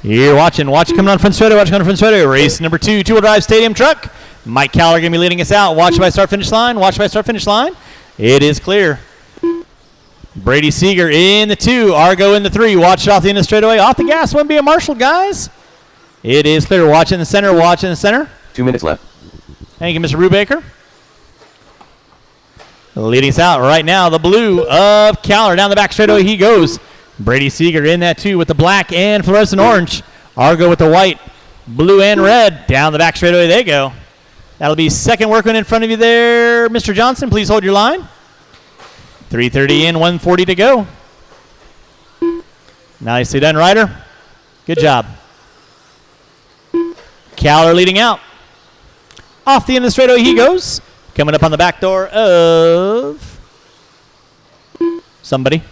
You're watching coming on front straightaway, race number 2, two-wheel drive stadium truck. Mike Caller going to be leading us out. Watch by start finish line, It is clear. Brady Seeger in the 2, Argo in the 3. Watch it off the end of the straightaway. Off the gas, wouldn't be a Marshall, guys. It is clear. Watch in the center, 2 minutes left. Thank you, Mr. Brubaker. Leading us out right now, the blue of Caller. Down the back straightaway he goes. Brady Seeger in that 2 with the black and fluorescent orange. Argo with the white, blue, and red. Down the back straightaway they go. That'll be second workman in front of you there, Mr. Johnson. Please hold your line. 3:30 in, 1:40 to go. Nicely done, Ryder. Good job. Caller leading out. Off the end of the straightaway he goes. Coming up on the back door of somebody.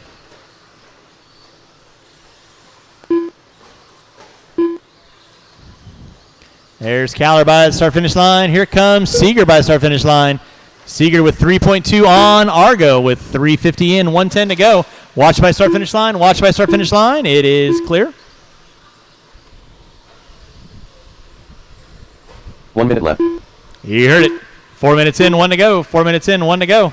There's Caller by the start-finish line. Here comes Seeger by the start-finish line. Seeger with 3.2 on Argo with 3:50 in, 1:10 to go. Watch by start-finish line. It is clear. 1 minute left. You heard it. 4 minutes in, 1 to go. 4 minutes in, 1 to go.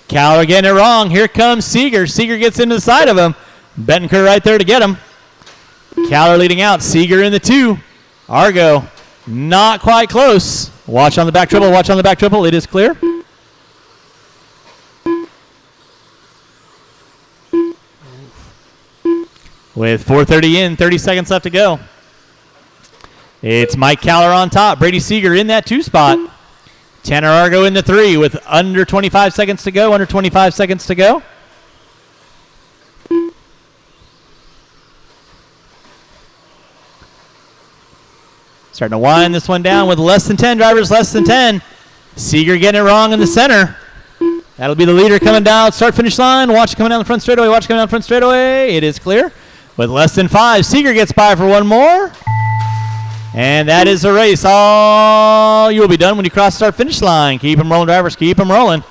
Caller getting it wrong. Here comes Seeger. Seeger gets into the side of him. Bettenker right there to get him. Caller leading out. Seeger in the 2. Argo not quite close. Watch on the back triple. It is clear. With 4:30 in, 30 seconds left to go. It's Mike Caller on top. Brady Seeger in that 2 spot. Tanner Argo in the 3 with under 25 seconds to go. Starting to wind this one down with less than 10 drivers, Seeger getting it wrong in the center. That'll be the leader coming down start-finish line. Watch coming down the front straightaway. It is clear. With less than 5, Seeger gets by for one more. And that is the race. All you will be done when you cross the start-finish line. Keep them rolling, drivers. Keep them rolling.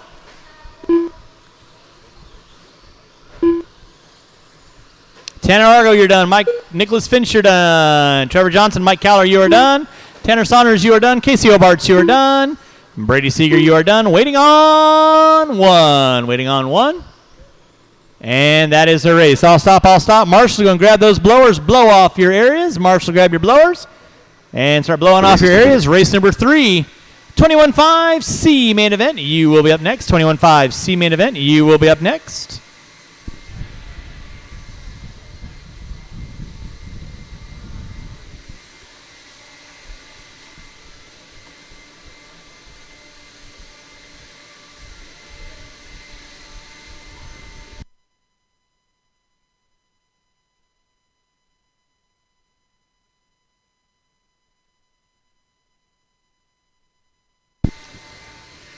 Tanner Argo, you're done. Nicholas Finch, you're done. Trevor Johnson, Mike Caller, you are done. Tanner Saunders, you are done. Casey Obarts, you are done. Brady Seeger, you are done. Waiting on one. And that is the race. I'll stop. Marshall's going to grab those blowers. Blow off your areas. Marshall, grab your blowers. And start blowing off your areas. Race number 3. 21.5 C main event. You will be up next. 21.5 C main event. You will be up next.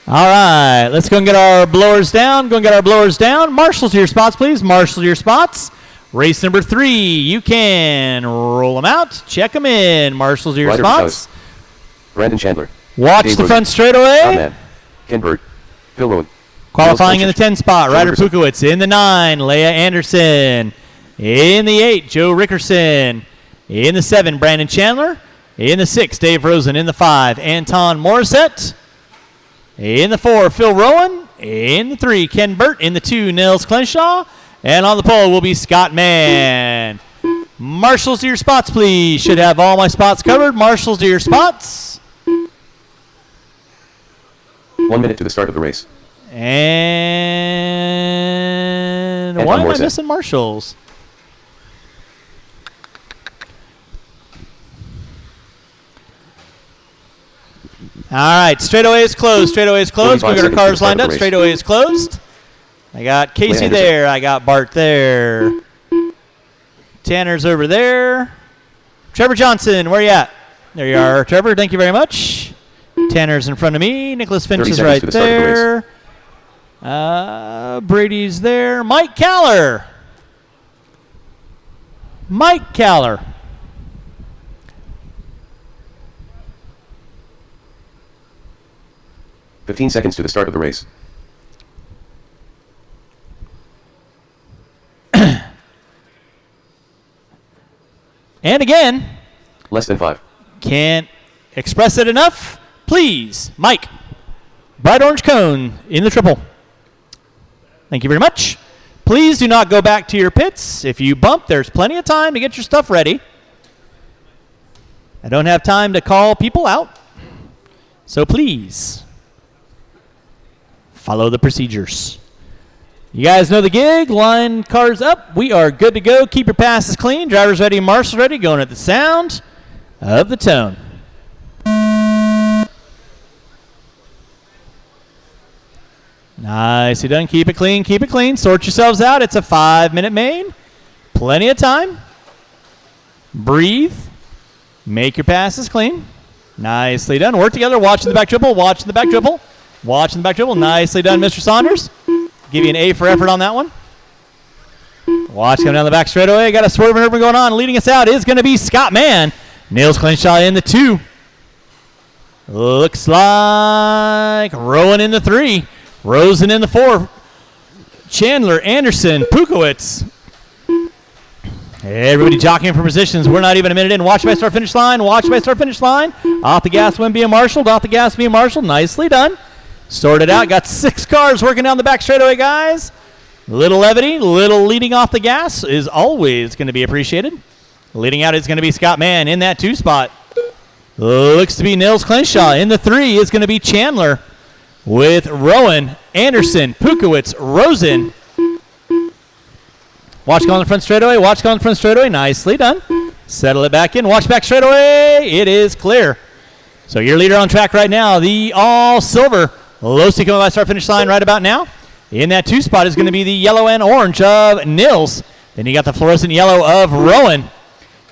All right, let's go and get our blowers down. Marshals to your spots, please. Race number 3. You can roll them out. Check them in. Marshals to your spots. Brandon Chandler. Watch Dave the front straightaway. Ken Burt. Phil Rowan. Qualifying in the 10 spot. Ryder Pukowitz. In the 9, Leia Anderson. In the 8, Joe Rickerson. In the 7, Brandon Chandler. In the 6, Dave Rosen. In the 5, Anton Morissette. In the 4, Phil Rowan. In the 3, Ken Burt. In the 2, Nils Crenshaw. And on the pole will be Scott Mann. Marshals to your spots, please. Should have all my spots covered. Marshals to your spots. 1 minute to the start of the race. And why am I missing marshals? All right, straightaway is closed. We got our cars lined up. Straightaway is closed. I got Casey there. I got Bart there. Tanner's over there. Trevor Johnson, where you at? There you are, Trevor. Thank you very much. Tanner's in front of me. Nicholas Finch is right there. Brady's there. Mike Caller. 15 seconds to the start of the race. And again. Less than 5. Can't express it enough. Please, Mike. Bright orange cone in the triple. Thank you very much. Please do not go back to your pits. If you bump, there's plenty of time to get your stuff ready. I don't have time to call people out. So please, follow the procedures. You guys know the gig. Line cars up. We are good to go. Keep your passes clean. Drivers ready, marshals ready. Going at the sound of the tone. Nicely done. Keep it clean. Keep it clean. Sort yourselves out. It's a 5-minute main. Plenty of time. Breathe. Make your passes clean. Nicely done. Work together. Watching the back dribble. Watching the back dribble. Watching the back dribble. Nicely done, Mr. Saunders. Give you an A for effort on that one. Watch coming down the back straightaway. Got a swerve maneuver going on. Leading us out is going to be Scott Mann. Nails Clinshaw in the 2. Looks like Rowan in the 3. Rosen in the 4. Chandler, Anderson, Pukowitz. Everybody jockeying for positions. We're not even a minute in. Watch by start finish line. Watch by start finish line. Off the gas, Wim being marshaled. Off the gas, being marshaled. Nicely done. Sorted out. Got 6 cars working down the back straightaway, guys. Little levity, little leading off the gas is always going to be appreciated. Leading out is going to be Scott Mann in that 2 spot. Looks to be Nils Clinshaw. In the 3 is going to be Chandler with Rowan, Anderson, Pukowitz, Rosen. Watch go on the front straightaway. Watch go on the front straightaway. Nicely done. Settle it back in. Watch back straightaway. It is clear. So your leader on track right now, the all-silver Losi coming by start finish line right about now. In that 2 spot is going to be the yellow and orange of Nils. Then you got the fluorescent yellow of Rowan,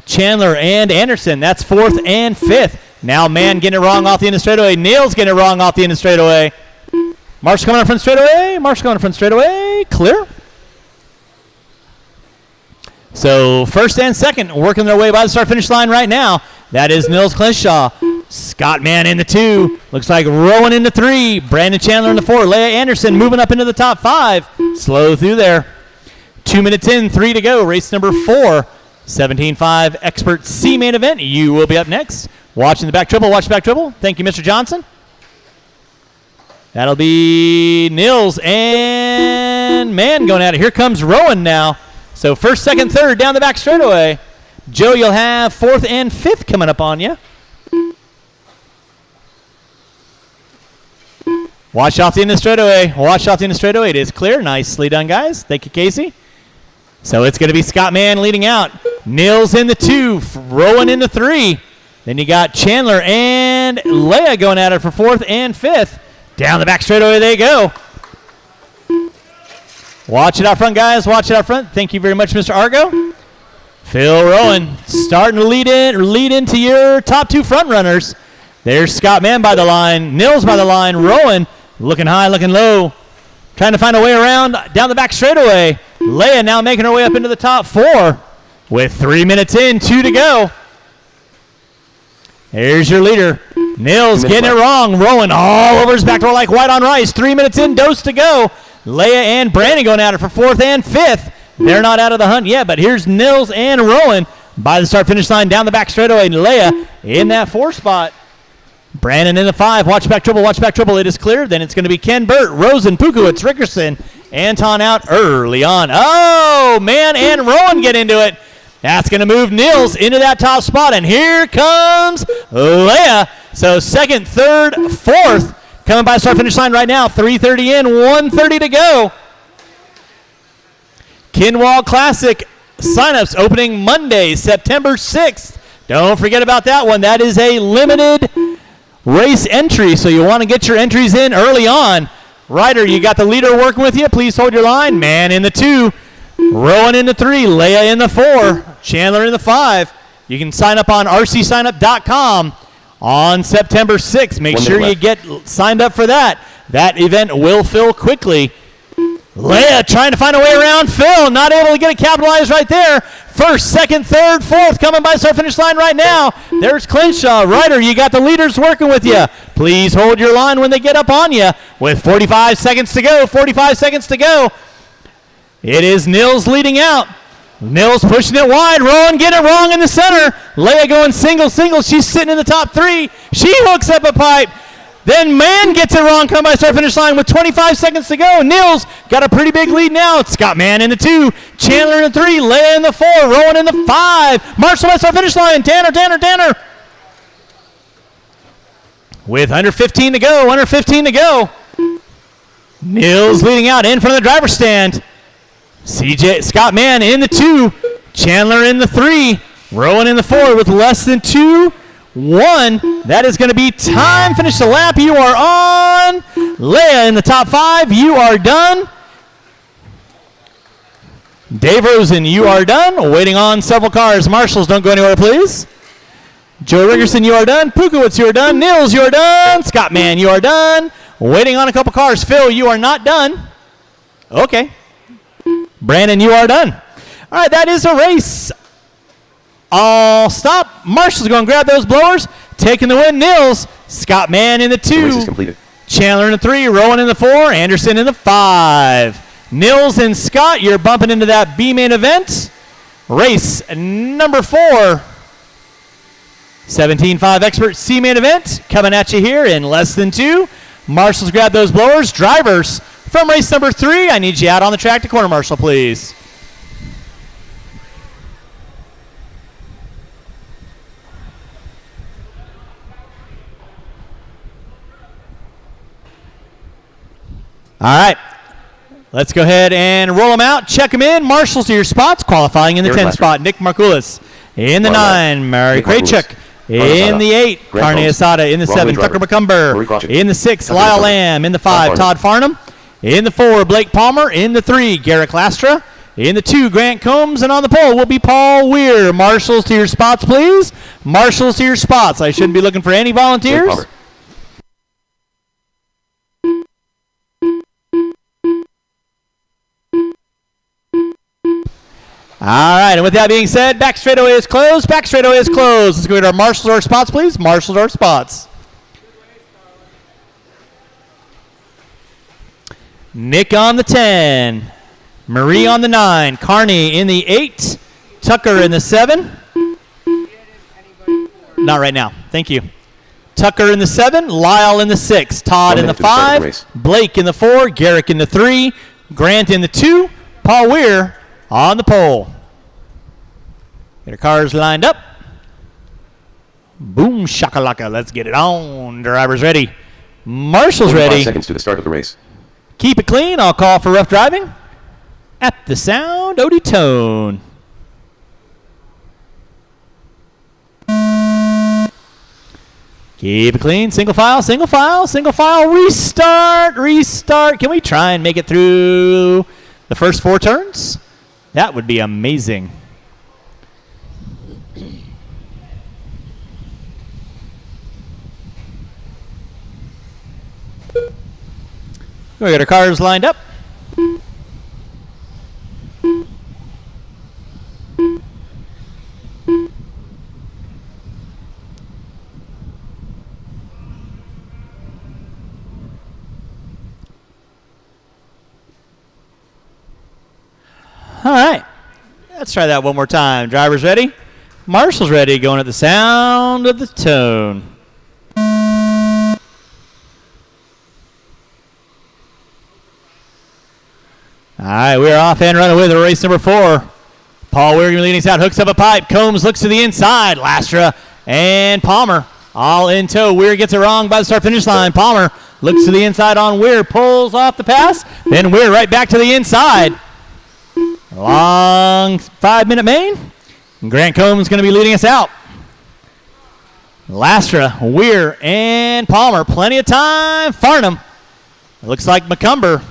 Chandler, and Anderson. That's 4th and 5th. Now Mann getting it wrong off the end of straightaway. Nils getting it wrong off the end of straightaway. Marsh coming on front straightaway. Marsh coming on front straightaway. Clear. So 1st and 2nd working their way by the start finish line right now. That is Nils Clinshaw. Scott Mann in the 2. Looks like Rowan in the 3. Brandon Chandler in the 4. Leia Anderson moving up into the top 5. Slow through there. 2 minutes in, 3 to go. Race number 4. 17.5 Expert C main event. You will be up next. Watching the back triple. Watch the back triple. Thank you, Mr. Johnson. That'll be Nils and Mann going at it. Here comes Rowan now. So 1st, 2nd, 3rd down the back straightaway. Joe, you'll have 4th and 5th coming up on you. Watch off the end of the straightaway. Watch off the end of the straightaway. It is clear. Nicely done, guys. Thank you, Casey. So it's going to be Scott Mann leading out. Nils in the 2. Rowan in the 3. Then you got Chandler and Leia going at it for 4th and 5th. Down the back straightaway they go. Watch it out front, guys. Watch it out front. Thank you very much, Mr. Argo. Phil Rowan starting to lead into your top 2 front runners. There's Scott Mann by the line. Nils by the line. Rowan looking high, looking low. Trying to find a way around down the back straightaway. Leia now making her way up into the top 4 with 3 minutes in, 2 to go. There's your leader. Nils getting it wrong. Rowan all over his back door like white on rice. 3 minutes in, dose to go. Leia and Brandon going at it for 4th and 5th. They're not out of the hunt yet, but here's Nils and Rowan by the start-finish line down the back straightaway. Leia in that 4 spot. Brandon in the 5. Watch back triple. Watch back triple. It is clear. Then it's going to be Ken Burt, Rosen, Pukowitz, Rickerson, Anton out early on. Oh, Mann and Rowan get into it. That's going to move Nils into that top spot. And here comes Leia. So 2nd, 3rd, 4th. Coming by the start-finish line right now. 3:30 in, 1:30 to go. Kinwall Classic signups opening Monday, September 6th. Don't forget about that one. That is a limited race entry, so you want to get your entries in early on. Ryder, you got the leader working with you. Please hold your line. Mann in the 2. Rowan in the 3. Leia in the 4. Chandler in the 5. You can sign up on rcsignup.com. On September 6th. Make sure you get signed up for that. That event will fill quickly. Leia trying to find a way around Phil. Not able to get it capitalized right there. 1st, 2nd, 3rd, 4th coming by the start-finish line right now. There's Clinshaw. Ryder, you got the leaders working with you. Please hold your line when they get up on you. With 45 seconds to go. 45 seconds to go. It is Nils leading out. Nils pushing it wide. Rowan get it wrong in the center. Leia going single. She's sitting in the top 3. She hooks up a pipe. Then Mann gets it wrong, come by start-finish line with 25 seconds to go. Nils got a pretty big lead now. It's Scott Mann in the 2, Chandler in the 3, Leia in the 4, Rowan in the 5. Marshall by start-finish line. Tanner. With under 15 to go. Nils leading out in front of the driver's stand. Scott Mann in the 2, Chandler in the 3, Rowan in the 4 with less than 2. 1. That is going to be time. Finish the lap. You are on. Leia in the top 5. You are done. Dave Rosen, you are done. Waiting on several cars. Marshals, don't go anywhere, please. Joe Riggerson, you are done. Pukowitz, you are done. Nils, you are done. Scott Mann, you are done. Waiting on a couple cars. Phil, you are not done. Okay. Brandon, you are done. All right, that is a race. All stop. Marshall's going to grab those blowers. Taking the win, Nils. Scott Mann in the 2. The race is completed. Chandler in the 3. Rowan in the 4. Anderson in the 5. Nils and Scott, you're bumping into that B main event. Race number 4. 17.5 Expert C main event. Coming at you here in less than 2. Marshall's grab those blowers. Drivers from race number 3, I need you out on the track to corner marshal, please. All right, let's go ahead and roll them out. Check them in. Marshals to your spots. Qualifying in the 10 spot, Nick Markoulis. In the 9, Mary Kraychuk. In the 8, Carne Asada. In the 7, Tucker McCumber. In the 6, Lyle Lamb. In the 5, Todd Farnham. In the 4, Blake Palmer. In the 3, Garrett Lastra. In the 2, Grant Combs. And on the pole will be Paul Weir. Marshals to your spots, please. Marshals to your spots. I shouldn't be looking for any volunteers. All right, and with that being said, back straightaway is closed. Let's go to our marshals to our spots, please. Marshals to our spots. Nick on the 10. Marie on the 9. Carney in the 8. Tucker in the 7. Not right now. Thank you. Tucker in the 7. Lyle in the 6. Todd in the 5. Blake in the 4. Garrick in the 3. Grant in the 2. Paul Weir on the pole. Get our cars lined up. Boom shakalaka. Let's get it on. Drivers ready. Marshals ready. 5 seconds to the start of the race. Keep it clean. I'll call for rough driving. At the sound, Odie Tone. Keep it clean. Single file. Restart. Can we try and make it through the first 4 turns? That would be amazing. We got our cars lined up. All right. Let's try that one more time. Drivers ready? Marshals ready. Going at the sound of the tone. All right, we're off and running with race number 4. Paul Weir leading us out, hooks up a pipe. Combs looks to the inside. Lastra and Palmer all in tow. Weir gets it wrong by the start-finish line. Palmer looks to the inside on Weir, pulls off the pass. Then Weir right back to the inside. Long 5-minute main. Grant Combs going to be leading us out. Lastra, Weir, and Palmer. Plenty of time. Farnham. It looks like McCumber.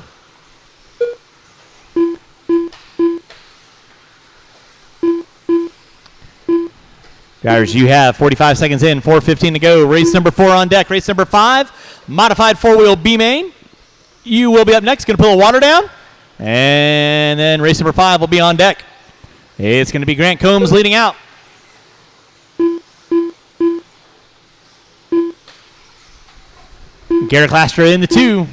Drivers, you have 45 seconds in, 4:15 to go. Race number 4 on deck. Race number 5, modified 4-wheel B-main. You will be up next. Going to pull the water down. And then race number 5 will be on deck. It's going to be Grant Combs leading out. Garrett Lastra in the 2.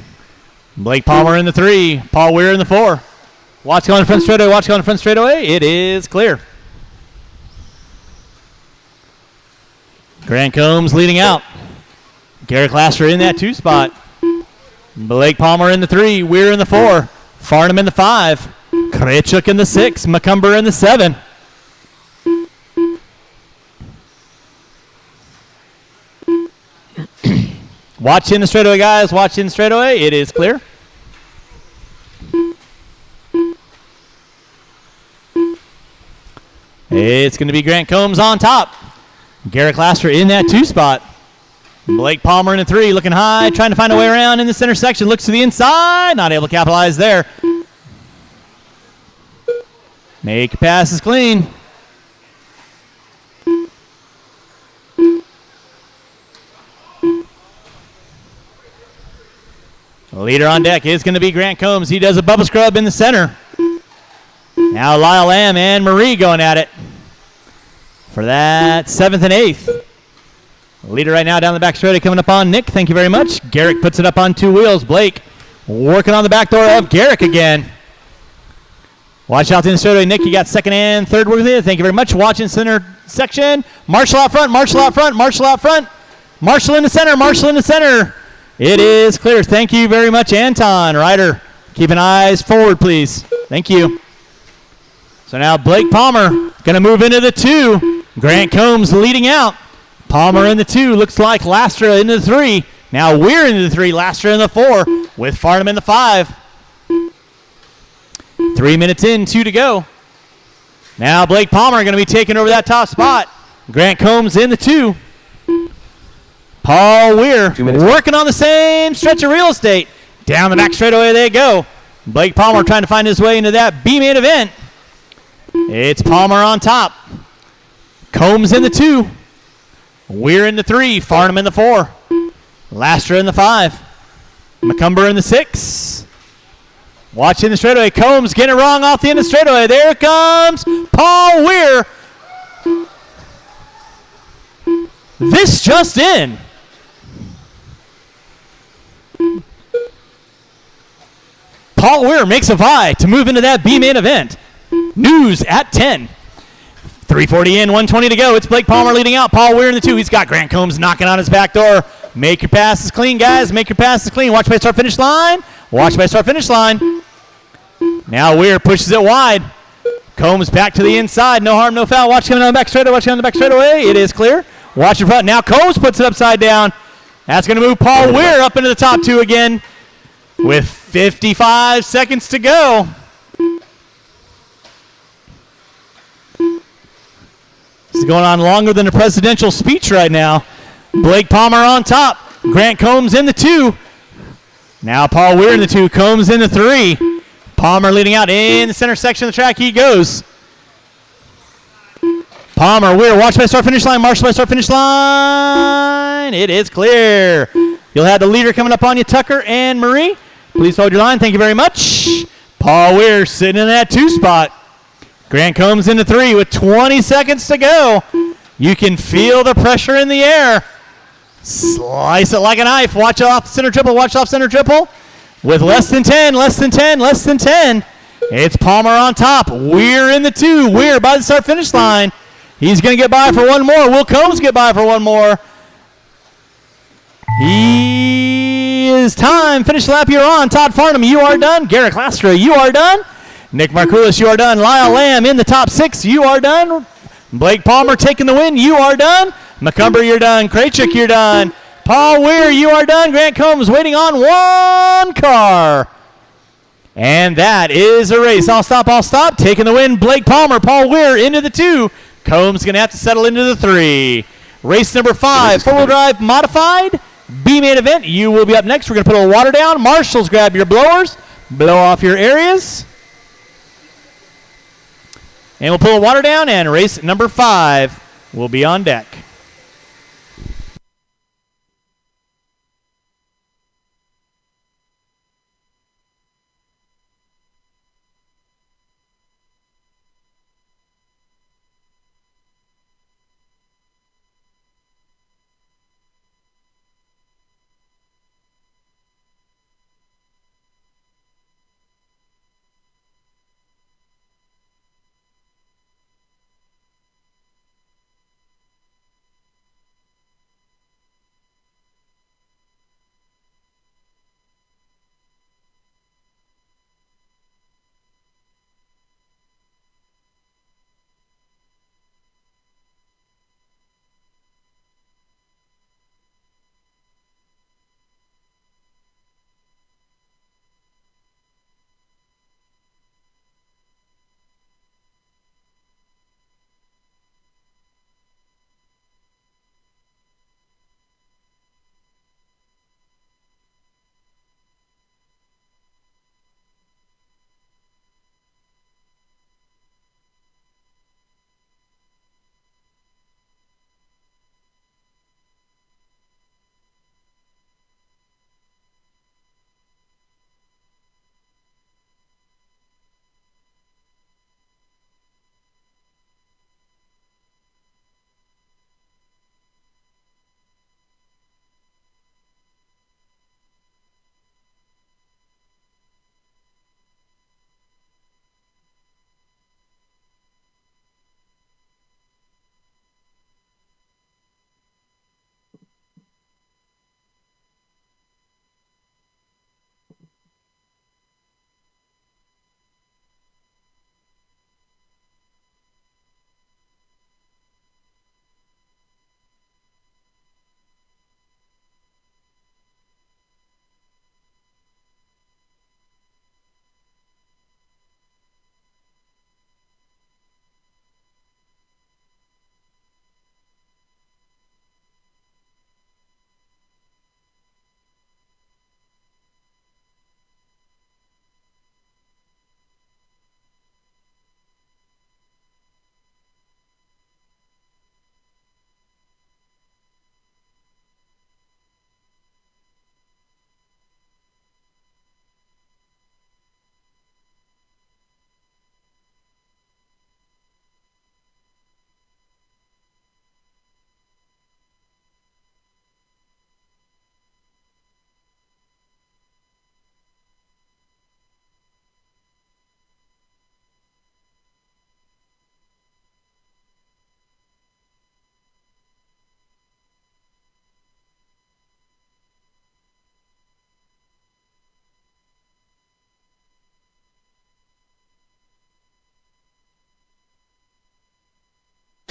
Blake Palmer in the 3. Paul Weir in the 4. Watch going front straightaway. Watch going front straightaway. It is clear. Grant Combs leading out. Garrett Laster in that 2 spot. Blake Palmer in the 3. Weir in the 4. Farnham in the 5. Krejcik in the 6. McCumber in the 7. Watch in the straightaway, guys. Watch in the straightaway. It is clear. It's going to be Grant Combs on top. Garrett Laster in that 2 spot. Blake Palmer in the 3, looking high, trying to find a way around in the center section. Looks to the inside, not able to capitalize there. Make passes clean. Leader on deck is going to be Grant Combs. He does a bubble scrub in the center. Now Lyle Lamb and Marie going at it for that 7th and 8th. Leader right now down the back straightaway coming up on Nick. Thank you very much. Garrick puts it up on 2 wheels. Blake working on the back door of Garrick again. Watch out in the straightaway. Nick, you got 2nd and 3rd working there. Thank you very much. Watching center section. Marshall out front. Marshall out front. Marshall out front. Marshall in the center. Marshall in the center. It is clear. Thank you very much, Anton. Ryder, keeping eyes forward, please. Thank you. So now Blake Palmer going to move into the 2. Grant Combs leading out. Palmer in the 2. Looks like Lastra into the 3. Now Weir into the 3. Lastra in the 4 with Farnham in the 5. 3 minutes in, 2 to go. Now Blake Palmer going to be taking over that top spot. Grant Combs in the 2. Paul Weir working on the same stretch of real estate. Down the back straightaway they go. Blake Palmer trying to find his way into that B-main event. It's Palmer on top. Combs in the 2. Weir in the 3. Farnham in the 4. Lastra in the 5. McCumber in the 6. Watching the straightaway. Combs getting it wrong off the end of the straightaway. There comes Paul Weir. This just in. Paul Weir makes a vie to move into that B-main event. News at 10. 3:40 in, 1:20 to go. It's Blake Palmer leading out. Paul Weir in the 2. He's got Grant Combs knocking on his back door. Make your passes clean, guys. Make your passes clean. Watch by start finish line. Watch by start finish line. Now Weir pushes it wide. Combs back to the inside. No harm, no foul. Watch coming on the back straightaway. Watch on the back straightaway. It is clear. Watch in front. Now Combs puts it upside down. That's going to move Paul Weir up into the top 2 again with 55 seconds to go. This is going on longer than a presidential speech right now. Blake Palmer on top. Grant Combs in the 2. Now Paul Weir in the 2. Combs in the 3. Palmer leading out in the center section of the track. He goes. Palmer, Weir, watch by start finish line. Marshall by start finish line. It is clear. You'll have the leader coming up on you, Tucker and Marie. Please hold your line. Thank you very much. Paul Weir sitting in that 2 spot. Grant Combs into 3 with 20 seconds to go. You can feel the pressure in the air. Slice it like a knife. Watch off center triple. Watch off center triple. With less than 10, less than 10, less than 10. It's Palmer on top. Weir in the 2. Weir by the start finish line. He's going to get by for one more. Will Combs get by for one more? He is time. Finish lap you're on. Todd Farnham, you are done. Garrett Lastra, you are done. Nick Markoulis, you are done. Lyle Lamb in the top 6, you are done. Blake Palmer taking the win, you are done. McCumber, you're done. Krejcik, you're done. Paul Weir, you are done. Grant Combs waiting on one car. And that is a race. I'll stop. Taking the win, Blake Palmer. Paul Weir into the 2. Combs going to have to settle into the 3. Race number 5, four-wheel drive modified. B-main event, you will be up next. We're going to put a little water down. Marshals, grab your blowers. Blow off your areas. And we'll pull a water down, and race number 5 will be on deck.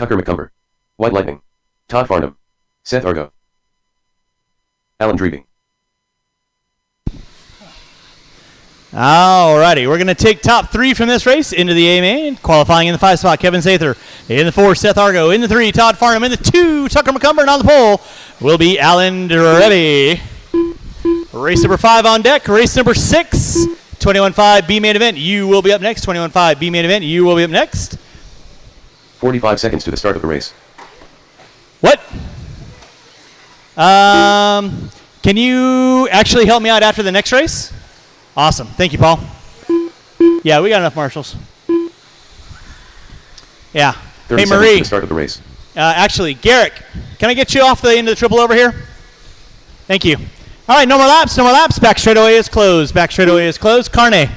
Tucker McCumber. White Lightning. Todd Farnham. Seth Argo. Alan Dreeving. Alrighty, we're going to take top 3 from this race into the A main. Qualifying in the 5 spot, Kevin Sather. In the 4, Seth Argo. In the 3, Todd Farnham. In the 2, Tucker McCumber. And on the pole will be Alan Dreeving. Race number 5 on deck. Race number 6, 21.5 B main event. You will be up next. 21.5 B main event. You will be up next. 45 seconds to the start of the race. What? Can you actually help me out after the next race? Awesome. Thank you, Paul. Yeah, we got enough marshals. Yeah. 30 Hey, seconds Marie. to the start of the race. Actually, Garrick, can I get you off the end of the triple over here? Thank you. All right, no more laps, no more laps. Back straightaway is closed. Back straightaway is closed. Carne,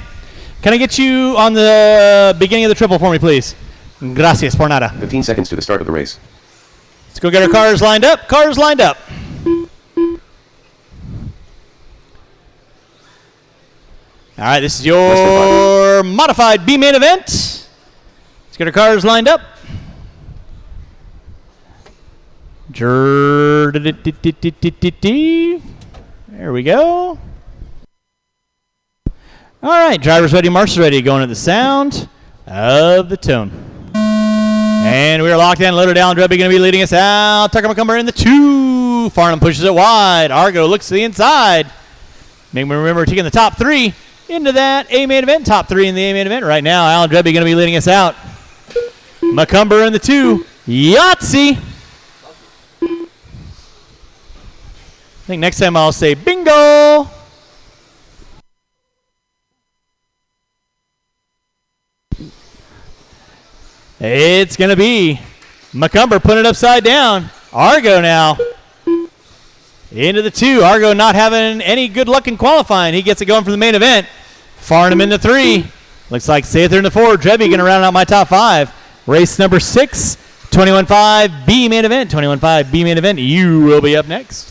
can I get you on the beginning of the triple for me, please? Gracias por nada. 15 seconds to the start of the race. Let's go get our cars lined up. Cars lined up. All right, this is your modified B main event. Let's get our cars lined up. There we go. All right, drivers ready, marshals ready, going to the sound of the tone. And we are locked in, loaded down. Drubby going to be leading us out. Tucker McCumber in the 2. Farnham pushes it wide. Argo looks to the inside. Make me remember taking the top 3 into that A main event. Top 3 in the A main event. Right now, Alan Drubby going to be leading us out. McCumber in the 2. Yahtzee. I think next time I'll say bingo. It's going to be McCumber putting it upside down. Argo now into the 2. Argo not having any good luck in qualifying. He gets it going for the main event. Farnham in the 3. Looks like Sather in the 4. Drebby going to round out my top 5. Race number 6, 21.5 B main event. 21.5 B main event. You will be up next.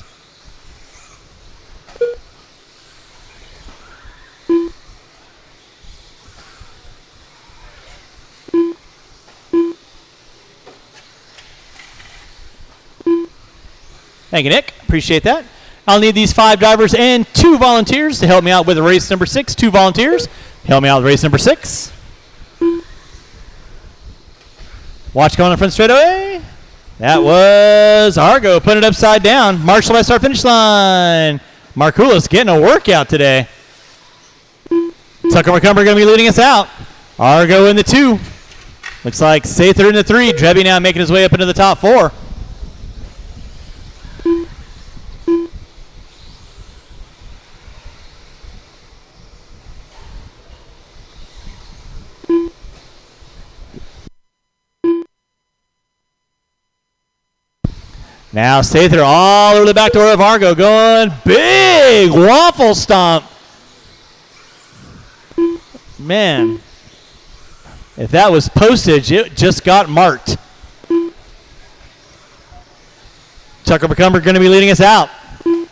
Thank you, Nick. Appreciate that. I'll need these 5 drivers and 2 volunteers to help me out with race number 6. 2 volunteers. Help me out with race number 6. Watch going on front straightaway. That was Argo putting it upside down. Marshall by start finish line. Markulis getting a workout today. Tucker McCumber going to be leading us out. Argo in the 2. Looks like Sather in the 3. Drebby now making his way up into the top 4. Now Sather all over the back door of Argo going big waffle stomp. Man, if that was postage, it just got marked. Tucker McCumber going to be leading us out.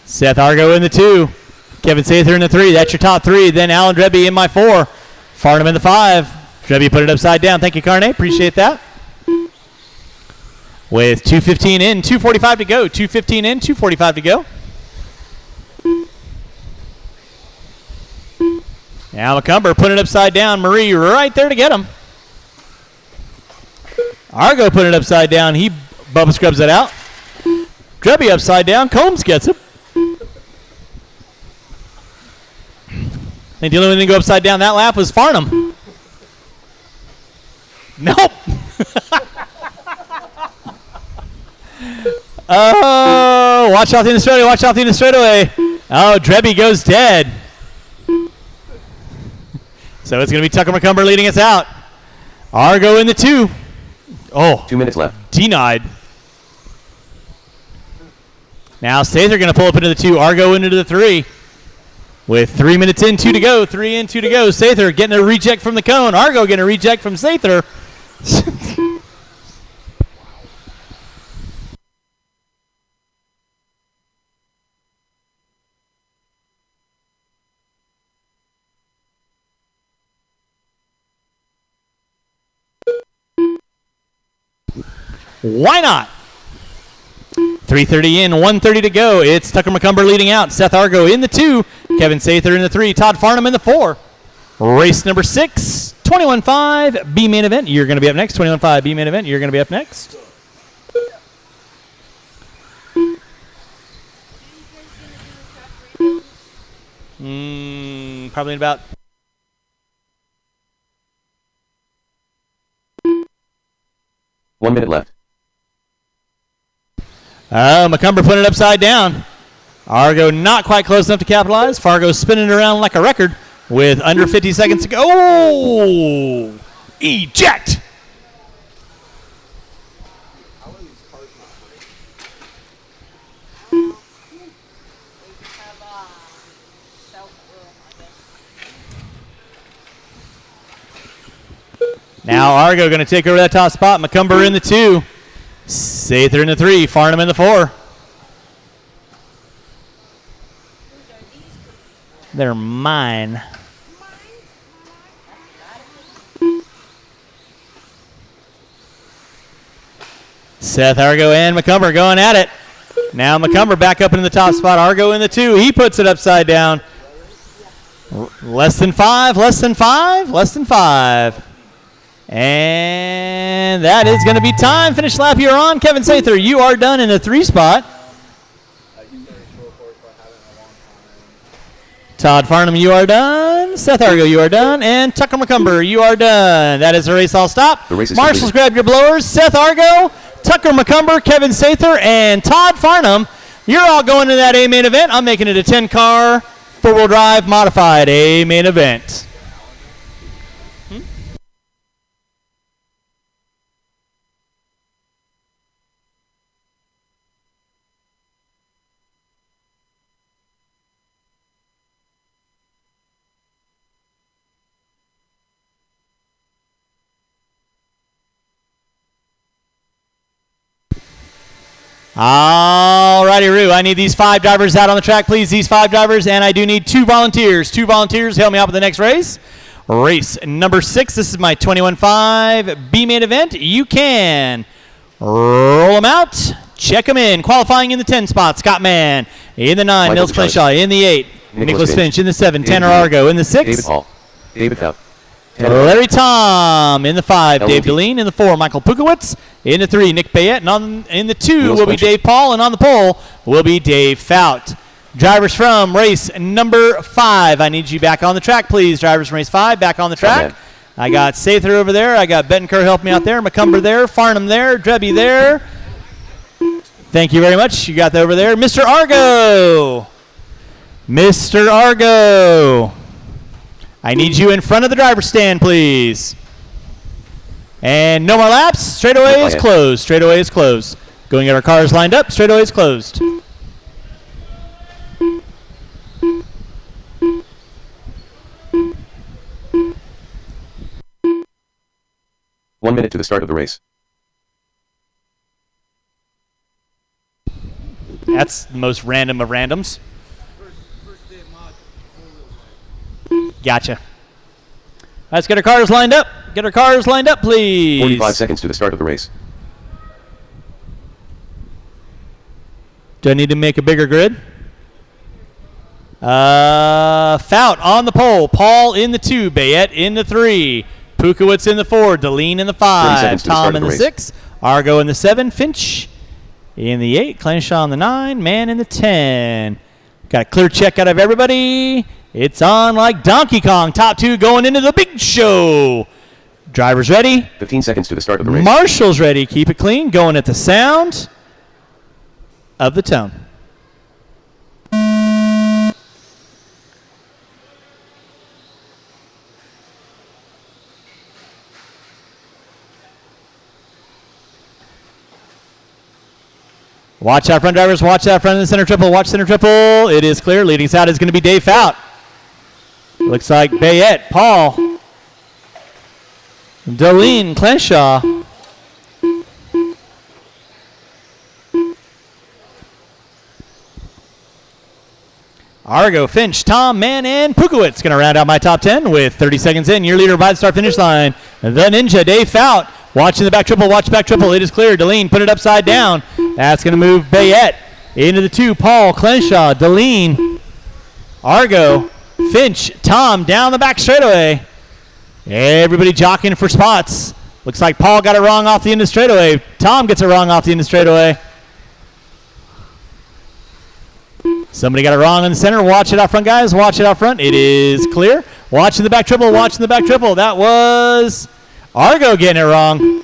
Seth Argo in the 2. Kevin Sather in the 3. That's your top 3. Then Alan Drebby in my 4. Farnham in the 5. Drebby put it upside down. Thank you, Carne. Appreciate that. With 2:15 in, 2:45 to go. 2:15 in, 2:45 to go. Now McCumber putting it upside down. Marie right there to get him. Argo putting it upside down. He Bubba scrubs it out. Drebby upside down. Combs gets him. I think the only one that didn't go upside down that lap was Farnham. Nope. Oh, watch out in the straightaway. Watch out in the straightaway. Oh, Drebby goes dead. So it's going to be Tucker McCumber leading us out. Argo in the 2. Oh. 2 minutes left. Denied. Now Sather going to pull up into the 2. Argo into the 3. With 3 minutes in, 2 to go. 3 in, 2 to go. Sather getting a reject from the cone. Argo getting a reject from Sather. Why not? 3:30 in, 1:30 to go. It's Tucker McCumber leading out. Seth Argo in the 2. Kevin Sather in the 3. Todd Farnham in the 4. Race number 6, 21.5 B main event. You're going to be up next. 21.5 B main event. You're going to be up next. Probably in about 1 minute left. McCumber put it upside down. Argo not quite close enough to capitalize. Fargo spinning it around like a record with under 50 seconds to go. Oh! Eject! Now Argo going to take over that top spot. McCumber in the 2. Sather in the 3. Farnham in the 4. They're mine. Seth, Argo, and McCumber going at it. Now McCumber back up into the top spot. Argo in the 2. He puts it upside down. Less than 5, less than 5, less than 5. And that is going to be time. Finish lap you're on. Kevin Sather, you are done in the 3 spot. Todd Farnham, you are done. Seth Argo, you are done. And Tucker McCumber, you are done. That is the race all stop. Marshals, grab your blowers. Seth Argo, Tucker McCumber, Kevin Sather, and Todd Farnham. You're all going to that A main event. I'm making it a 10-car, 4-wheel drive, modified A main event. All righty, Roo. I need these 5 drivers out on the track, please. These 5 drivers, and I do need 2 volunteers. 2 volunteers, help me out with the next race. Race number 6. This is my 21.5 B main event. You can roll them out, check them in. Qualifying in the 10 spot, Scott Mann. In the 9, Nils Crenshaw. In the 8, Nicholas Finch. In the 7, Tanner Argo. In the 6, David Hall. David Huff. Larry Tom. In the 5, Dave Deline. In the 4, Michael Pukowitz. In the 3, Nick Bayette. And in the 2 will be Dave Paul. And on the pole will be Dave Fout. Drivers from race number 5. I need you back on the track, please. Drivers from race 5, back on the track. I got Sather over there. I got Bettencourt helping me out there. McCumber there. Farnham there. Drebby there. Thank you very much. You got that over there. Mr. Argo. Mr. Argo. I need you in front of the driver's stand, please. And no more laps. Straightaway is closed. Straightaway is closed. Going at our cars lined up. Straightaway is closed. One minute to the start of the race. That's the most random of randoms. Gotcha. Let's get our cars lined up. Get our cars lined up, please. 45 seconds to the start of the race. Do I need to make a bigger grid? Fout on the pole. Paul in the 2. Bayette in the 3. Pukowitz in the 4. Deline in the 5. Tom in the 6. Argo in the 7. Finch in the 8. Crenshaw in the 9. Mann in the 10. Got a clear check out of everybody. It's on like Donkey Kong. Top 2 going into the big show. Drivers ready. 15 seconds to the start of the race. Marshall's ready. Keep it clean. Going at the sound of the tone. Watch out front, drivers. Watch out front in the center triple. Watch center triple. It is clear. Leading us out is going to be Dave Fout. Looks like Bayette, Paul, Deline, Crenshaw. Argo, Finch, Tom, Mann, and Pukowitz going to round out my top 10 with 30 seconds in. Your leader by the start finish line. The Ninja, Dave Fout. Watching the back triple, watch back triple. It is clear. Deline put it upside down. That's going to move Bayette into the 2. Paul, Clenshaw, Deline, Argo, Finch, Tom down the back straightaway. Everybody jockeying for spots. Looks like Paul got it wrong off the end of straightaway. Tom gets it wrong off the end of straightaway. Somebody got it wrong in the center. Watch it out front, guys. Watch it out front. It is clear. Watching the back triple. Watching the back triple. That was Argo getting it wrong.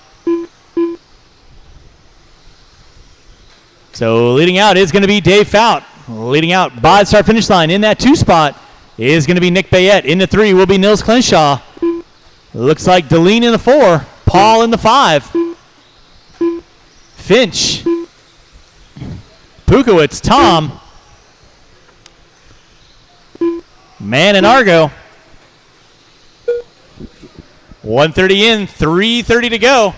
So leading out is going to be Dave Fout. Leading out by the start finish line in that 2 spot is going to be Nick Bayette. In the 3 will be Nils Clenshaw. Looks like Deline in the 4. Paul in the 5. Finch. Pukowitz. Tom. Man and Argo. 1:30 in, 3:30 to go.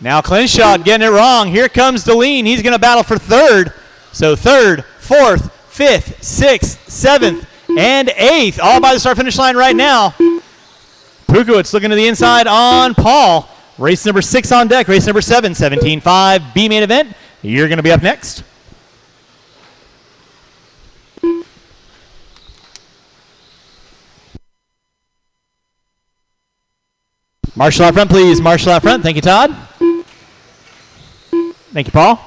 Now Clenshaw getting it wrong. Here comes Deline. He's going to battle for 3rd. So 3rd, 4th, 5th, 6th, 7th, and 8th. All by the start finish line right now. Pukowitz looking to the inside on Paul. Race number 6 on deck. Race number 7, 17.5 B main event. You're going to be up next. Marshall out front, please. Marshall out front. Thank you, Todd. Thank you, Paul.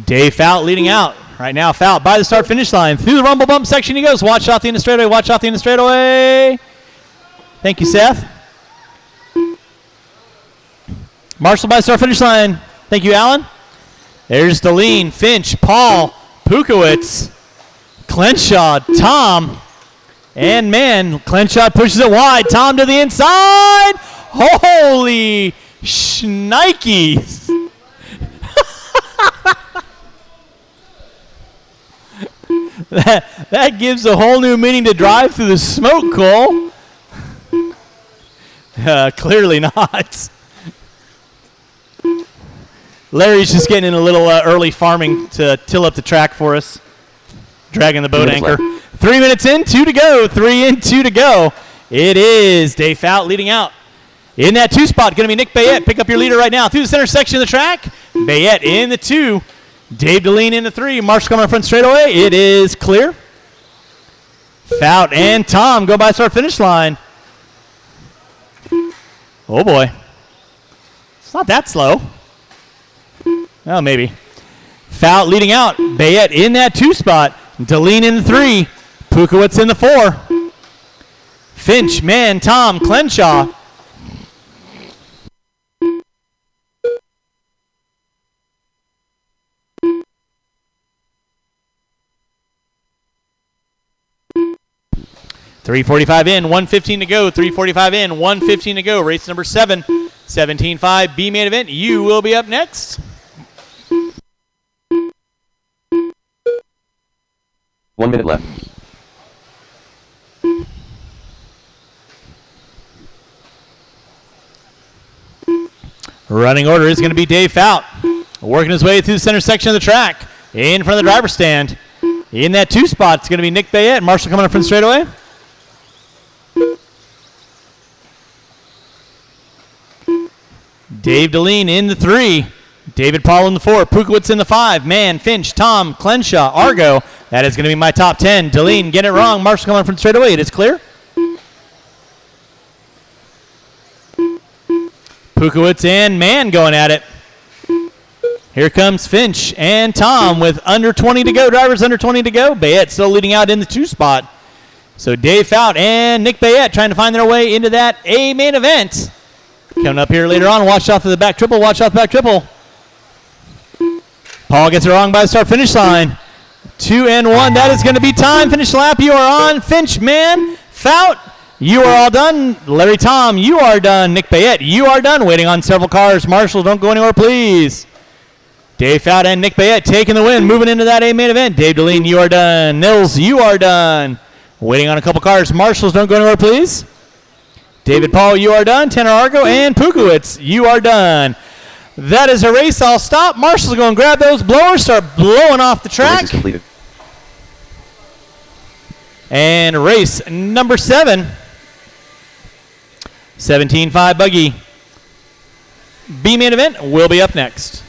Dave Fout leading out. Right now, Fout by the start finish line. Through the rumble bump section he goes. Watch off the end of straightaway. Watch off the end of straightaway. Thank you, Seth. Marshall by the start finish line. Thank you, Alan. There's Deline, Finch, Paul, Pukowitz, Clenshaw, Tom. And man, Clenshaw pushes it wide. Tom to the inside. Holy shnikes. that gives a whole new meaning to drive through the smoke, Cole. Clearly not. Larry's just getting in a little early farming to till up the track for us. Dragging the boat anchor. 3 minutes in, 2 to go. 3 in, 2 to go. It is Dave Fout leading out. In that 2 spot, going to be Nick Bayette. Pick up your leader right now. Through the center section of the track, Bayette in the 2. Dave Deline in the 3. Marshall coming up front straightaway. It is clear. Fout and Tom go by start finish line. Oh boy. It's not that slow. Oh, maybe. Fout leading out. Bayette in that 2 spot. Deline in the 3. Pukowitz in the 4. Finch, man, Tom, Clenshaw. .345 in, 1:15 to go. 3:45 in, 1:15 to go. Race number 7, 17.5 B main event. You will be up next. 1 minute left. Running order is going to be Dave Fout. Working his way through the center section of the track. In front of the driver's stand. In that 2 spot, it's going to be Nick Bayette. Marshall coming up from straightaway. Dave Deline in the 3. David Paul in the 4. Pukowitz in the 5. Man, Finch, Tom, Clenshaw, Argo. That is going to be my top 10. Deline getting it wrong. Marshall coming from straightaway. It is clear. Pukowitz and Man going at it. Here comes Finch and Tom with under 20 to go. Drivers under 20 to go. Bayette still leading out in the 2 spot. So Dave Fout and Nick Bayette trying to find their way into that A main event. Coming up here later on. Watch out for the back triple. Watch out the back triple. Paul gets it wrong by the start finish line. 2 and 1. That is going to be time. Finish lap. You are on. Finch, Man, Fout. You are all done. Larry, Tom, you are done. Nick Bayette, you are done. Waiting on several cars. Marshall, don't go anywhere, please. Dave Fout and Nick Bayette taking the win. Moving into that A main event. Dave Deline, you are done. Nils, you are done. Waiting on a couple cars. Marshalls, don't go anywhere, please. David Paul, you are done. Tanner Argo and Pukowitz, you are done. That is a race. I'll stop. Marshall's going to grab those blowers, start blowing off the track. Race is completed. And race number 7. 17.5 buggy. B main event will be up next.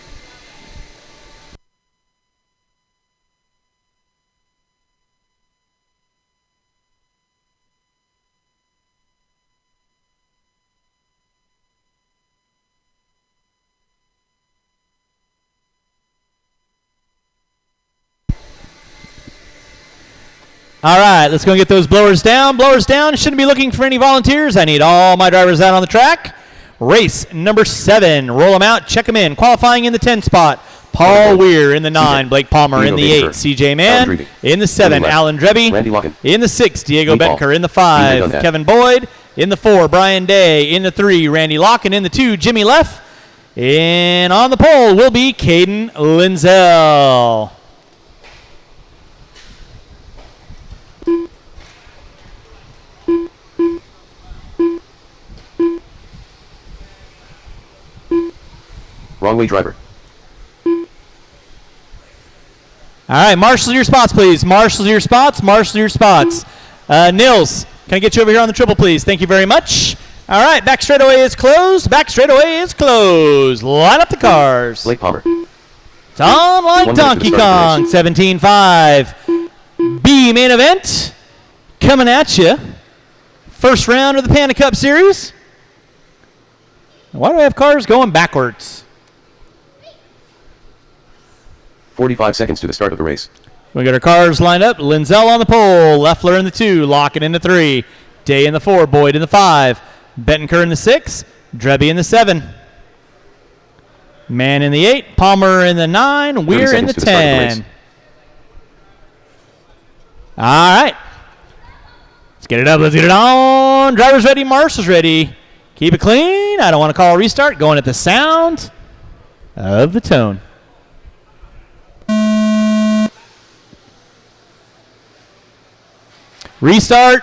All right, let's go get those blowers down. Blowers down. Shouldn't be looking for any volunteers. I need all my drivers out on the track. Race number 7. Roll them out. Check them in. Qualifying in the 10 spot. Paul Weir in the 9. Blake Palmer in the 8. CJ Mann in the 7. Alan Drebby in the 6. Diego Betker in the 5. Kevin Boyd in the 4. Brian Day in the 3. Randy Locken in the 2. Jimmy Leff. And on the pole will be Caden Linzel. Wrong way driver. All right, marshal your spots, please. Marshal your spots. Marshal your spots. Nils, can I get you over here on the triple, please? Thank you very much. All right, back straightaway is closed. Back straightaway is closed. Line up the cars. Blake Palmer. It's on like Donkey Kong. 17-5. B main event coming at you. First round of the Panda Cup Series. Why do I have cars going backwards? 45 seconds to the start of the race. We got our cars lined up. Linzel on the pole. Leffler in the 2. Locken in the 3. Day in the 4. Boyd in the 5. Bettenker in the 6. Drebby in the 7. Mann in the 8. Palmer in the 9. Weir in the 10. All right. Let's get it up. Let's get it on. Drivers ready. Marshals ready. Keep it clean. I don't want to call a restart. Going at the sound of the tone. Restart.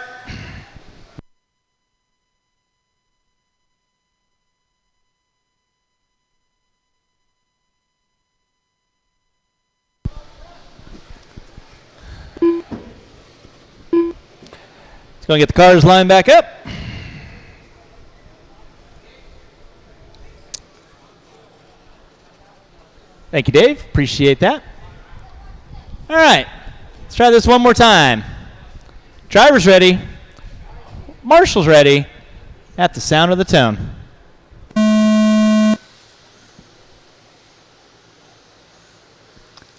Let's go and get the cars lined back up. Thank you, Dave. Appreciate that. All right. Let's try this one more time. Drivers ready. Marshals ready. At the sound of the tone.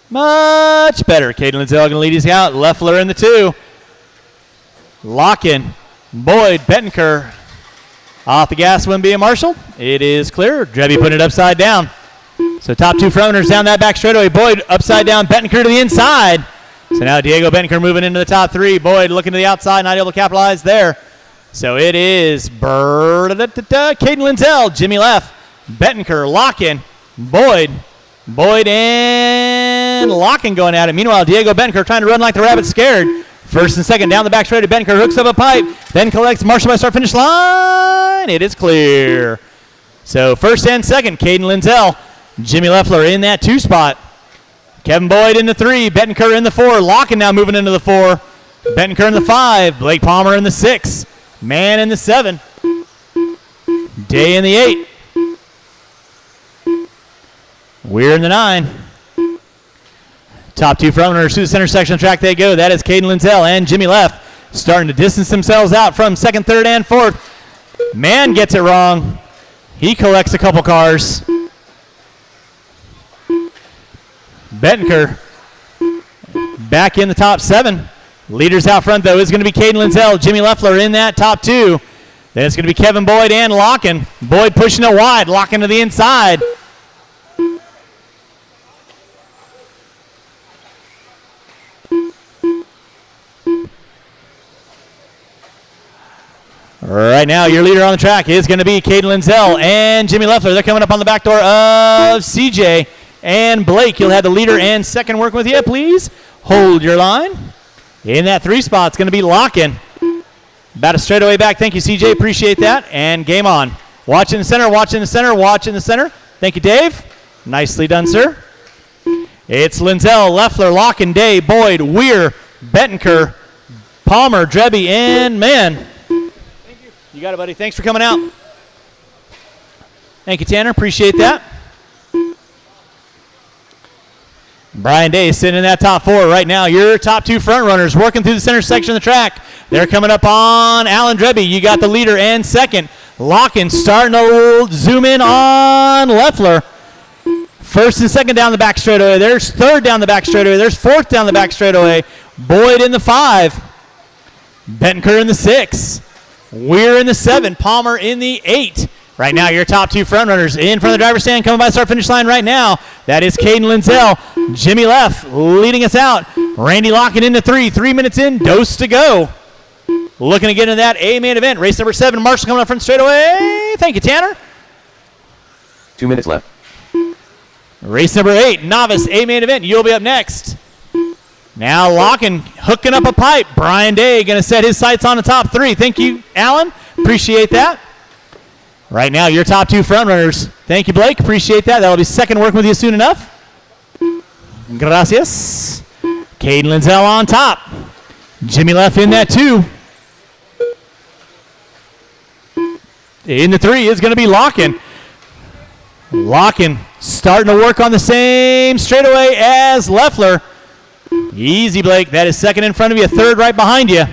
Much better. Caden Linzel going to lead his out. Leffler in the 2. Locken. Boyd. Bettenker. Off the gas when being Marshall. It is clear. Drebby putting it upside down. So top 2 front runners down that back straightaway. Boyd upside down. Bettenker to the inside. So now Diego Bettenker moving into the top 3. Boyd looking to the outside, not able to capitalize there. So it is Caden Linzel, Jimmy Leff, Bettenker, Locken, Boyd and Locken going at it. Meanwhile, Diego Bettenker trying to run like the rabbit scared. First and second down the back straight. Bettenker hooks up a pipe, then collects. Marshall by start finish line. It is clear. So first and second, Caden Linzel, Jimmy Leffler in that 2 spot. Kevin Boyd in the 3, Bettenker in the 4, Locken now moving into the 4, Bettenker in the 5, Blake Palmer in the 6, Mann in the 7, Day in the 8, Weir in the 9. Top 2 front runners to the center section of the track they go. That is Caden Linzel and Jimmy Leff starting to distance themselves out from 2nd, 3rd, and 4th. Mann gets it wrong. He collects a couple cars. Bettenker back in the top 7. Leaders out front, though, is going to be Caden Linzel, Jimmy Leffler in that top 2. Then it's going to be Kevin Boyd and Locken. Boyd pushing it wide, Locken to the inside. Right now, your leader on the track is going to be Caden Linzel and Jimmy Leffler. They're coming up on the back door of CJ and Blake. You'll have the leader and second working with you. Please hold your line. In that 3 spot, it's going to be Locken. About a straightaway back. Thank you, CJ. Appreciate that. And game on. Watch in the center, watch in the center, watch in the center. Thank you, Dave. Nicely done, sir. It's Linzel, Leffler, Locken, Day, Boyd, Weir, Bettenker, Palmer, Drebby, and Mann. Thank you. You got it, buddy. Thanks for coming out. Thank you, Tanner. Appreciate that. Brian Day sitting in that top 4 right now. Your top 2 front runners working through the center section of the track. They're coming up on Alan Dreby. You got the leader and second. Locking, starting to zoom in on Leffler. First and second down the back straightaway. There's third down the back straightaway. There's fourth down the back straightaway. Boyd in the 5. Bettenker in the 6. Weir in the 7. Palmer in the 8. Right now, your top 2 front runners in front of the driver's stand coming by the start-finish line right now. That is Caden Lindsell. Jimmy Leff leading us out. Randy Locken into 3. 3 minutes in. Dose to go. Looking to get into that A-main event. Race number 7. Marshall coming up front straightaway. Thank you, Tanner. 2 minutes left. Race number 8. Novice A-main event. You'll be up next. Now Locken hooking up a pipe. Brian Day going to set his sights on the top 3. Thank you, Alan. Appreciate that. Right now, your top 2 front runners. Thank you, Blake. Appreciate that. That'll be second working with you soon enough. Gracias. Caden Lindsell on top. Jimmy Leff in that 2. In the 3 is going to be Locken. Locken starting to work on the same straightaway as Leffler. Easy, Blake. That is second in front of you, third right behind you.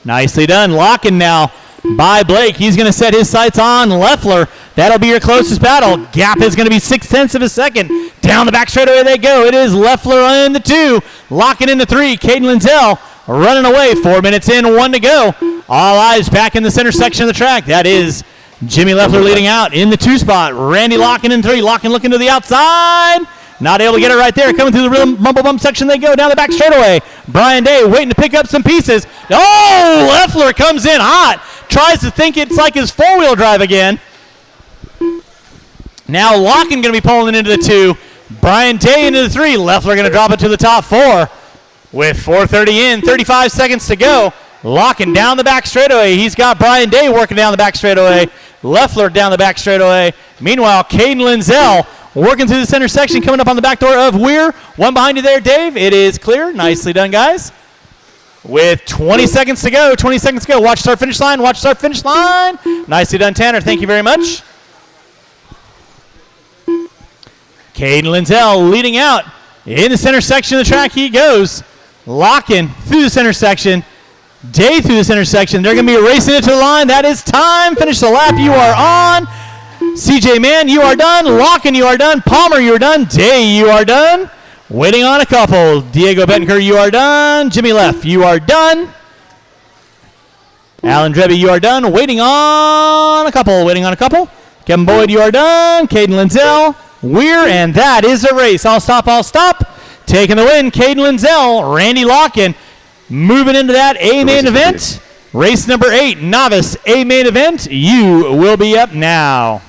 Nicely done. Locken now by Blake. He's going to set his sights on Leffler. That'll be your closest battle. Gap is going to be 0.6 of a second. Down the back straightaway they go. It is Leffler in the 2. Locken in the 3. Caden Lindsell running away. 4 minutes in, 1 to go. All eyes back in the center section of the track. That is Jimmy Leffler leading out in the 2 spot. Randy Locken in 3. Locken looking to the outside. Not able to get it right there. Coming through the real mumble bump section they go. Down the back straightaway. Brian Day waiting to pick up some pieces. Oh, Leffler comes in hot. Tries to think it's like his 4-wheel drive again. Now Locken going to be pulling into the 2. Brian Day into the 3. Leffler going to drop it to the top 4. With 4:30 in, 35 seconds to go. Locken down the back straightaway. He's got Brian Day working down the back straightaway. Leffler down the back straightaway. Meanwhile, Caden Lindsell working through the center section, coming up on the back door of Weir. One behind you there, Dave. It is clear. Nicely done, guys. With 20 seconds to go. 20 seconds to go. Watch start finish line. Watch start finish line. Nicely done, Tanner. Thank you very much. Caden Lindsell leading out. In the center section of the track he goes. Locken through the center section. Day through the center section. They're going to be racing it to the line. That is time. Finish the lap. You are on. CJ Mann, you are done. Locken, you are done. Palmer, you are done. Day, you are done. Waiting on a couple. Diego Bettenker, you are done. Jimmy Leff, you are done. Alan Dreby, you are done. Waiting on a couple. Waiting on a couple. Kevin Boyd, you are done. Caden Lindsell, Weir, and that is a race. I'll stop. I'll stop. Taking the win, Caden Lindsell, Randy Locken. Moving into that A-main event. Race number 8, Novice A-main event. You will be up now.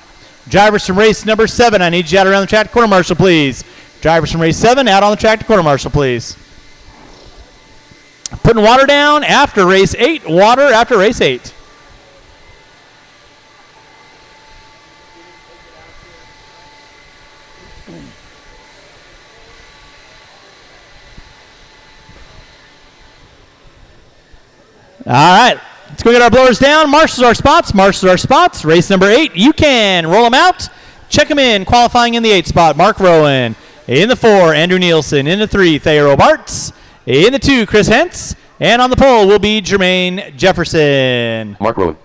Drivers from race number 7, I need you out around the track to quarter marshal, please. Drivers from race 7, out on the track to quarter marshal, please. Putting water down after race 8. Water after race 8. All right, let's go get our blowers down. Marshals our spots. Marshals our spots. Race number 8. You can roll them out. Check them in. Qualifying in the 8 spot. Mark Rowan. In the 4, Andrew Nielsen. In the 3, Thayer Robarts. In the 2, Chris Hentz. And on the pole will be Jermaine Jefferson. Mark Rowan.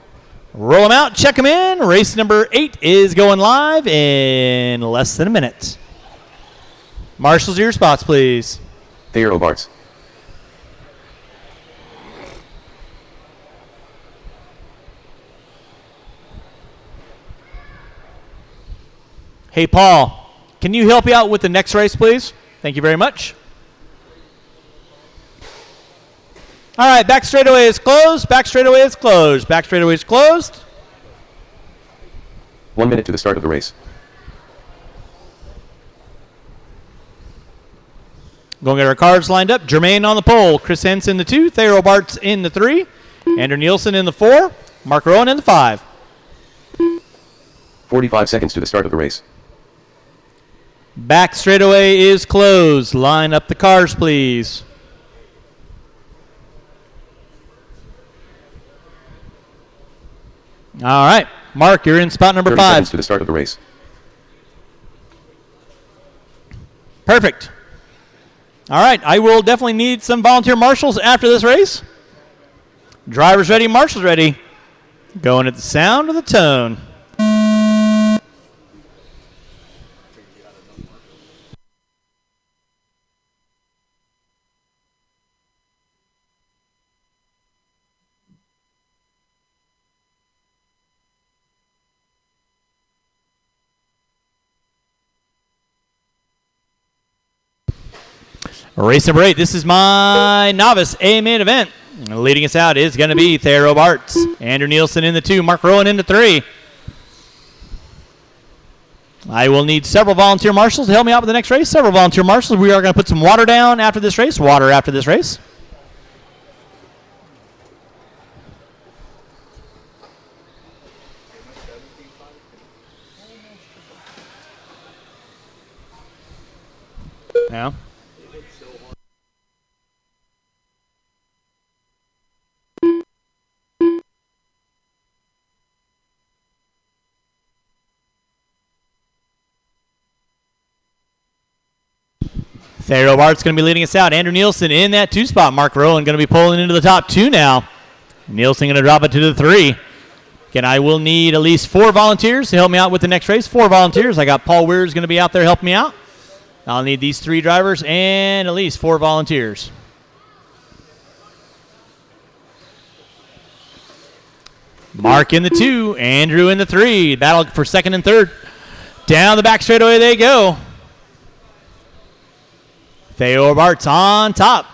Roll them out. Check them in. Race number 8 is going live in less than a minute. Marshals, your spots, please. Thayer Robarts. Hey, Paul, can you help me out with the next race, please? Thank you very much. All right, back straightaway is closed. Back straightaway is closed. Back straightaway is closed. 1 minute to the start of the race. Going to get our cars lined up. Jermaine on the pole. Chris Hentz in the 2. Thayer Robarts in the 3. Andrew Nielsen in the 4. Mark Rowan in the 5. 45 seconds to the start of the race. Back straightaway is closed. Line up the cars, please. All right. Mark, you're in spot number 30 5. seconds to the start of the race. Perfect. All right, I will definitely need some volunteer marshals after this race. Drivers ready, marshals ready. Going at the sound of the tone. Race number 8. This is my novice A-main event. Leading us out is going to be Thayer Robarts. Andrew Nielsen in the 2. Mark Rowan in the 3. I will need several volunteer marshals to help me out with the next race. Several volunteer marshals. We are going to put some water down after this race. Water after this race. Yeah. Thayer Robarts going to be leading us out. Andrew Nielsen in that 2 spot. Mark Rowan going to be pulling into the top 2 now. Nielsen going to drop it to the 3. Again, I will need at least 4 volunteers to help me out with the next race. 4 volunteers. I got Paul Weir's going to be out there helping me out. I'll need these 3 drivers and at least 4 volunteers. Mark in the 2. Andrew in the 3. Battle for second and third. Down the back straightaway they go. Thayer Robarts on top.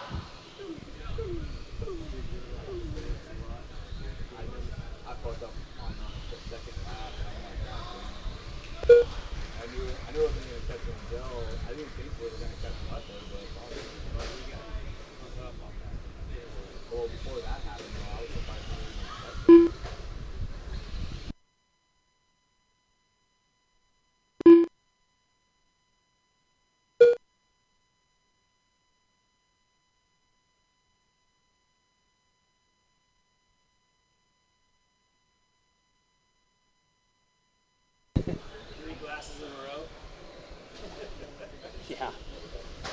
Yeah.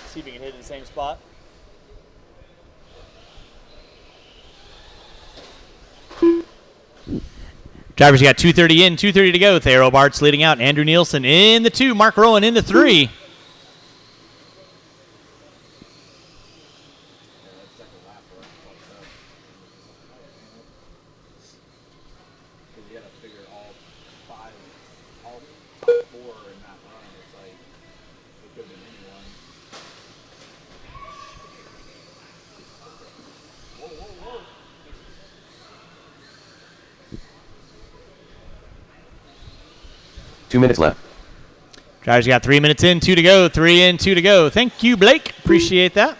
See if we can hit it in the same spot. Drivers, you got 2:30 in, 2:30 to go. Thayer Robarts leading out. Andrew Nielsen in the 2. Mark Rowan in the 3. Two minutes left. Drivers, you got 3 minutes in, 2 to go. 3 in, 2 to go. Thank you, Blake. Appreciate that.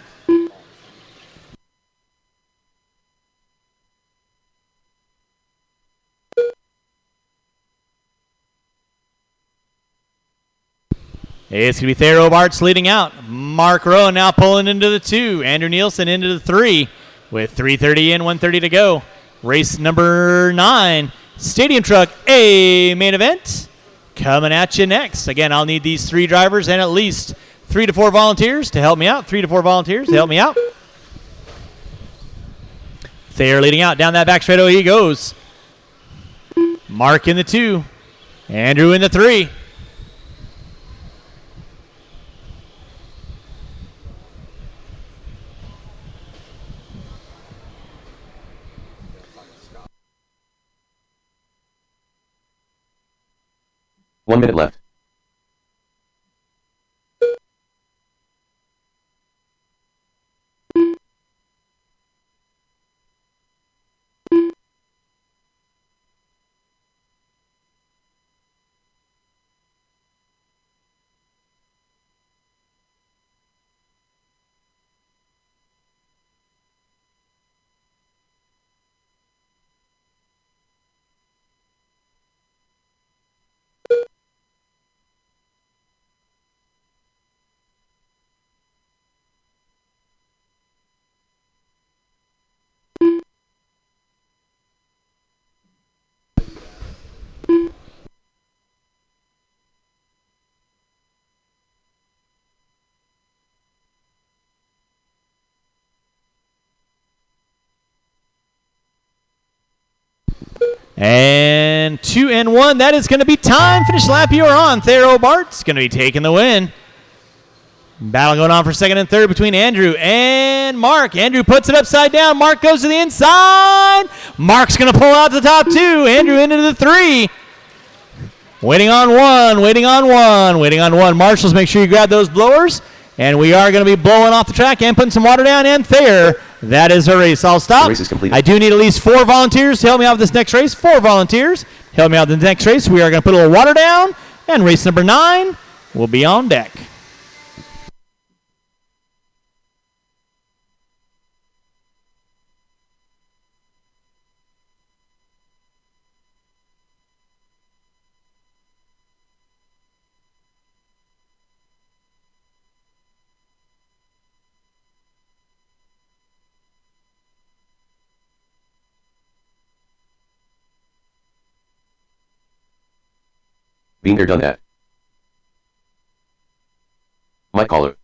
It's going to be Thayer Robarts leading out. Mark Rowan now pulling into the 2. Andrew Nielsen into the 3 with 3:30 in, 1:30 to go. Race number 9. Stadium Truck A main event. Coming at you next. Again, I'll need these 3 drivers and at least 3 to 4 volunteers to help me out. 3 to 4 volunteers to help me out. Thayer leading out. Down that back straightaway he goes. Mark in the 2. Andrew in the 3. One minute left. And 2 and 1. That is going to be time. Finish lap you are on. Thayer Obart's going to be taking the win. Battle going on for second and third between Andrew and Mark. Andrew puts it upside down. Mark goes to the inside. Mark's going to pull out the top 2. Andrew into the 3. Waiting on one. Marshals, make sure you grab those blowers. And we are going to be blowing off the track and putting some water down. And Thayer, that is a race. I'll stop. The race is completed. I do need at least 4 volunteers to help me out with this next race. 4 volunteers. Help me out with the next race. We are going to put a little water down. And race number 9 will be on deck. Been there, done that. Mike Caller.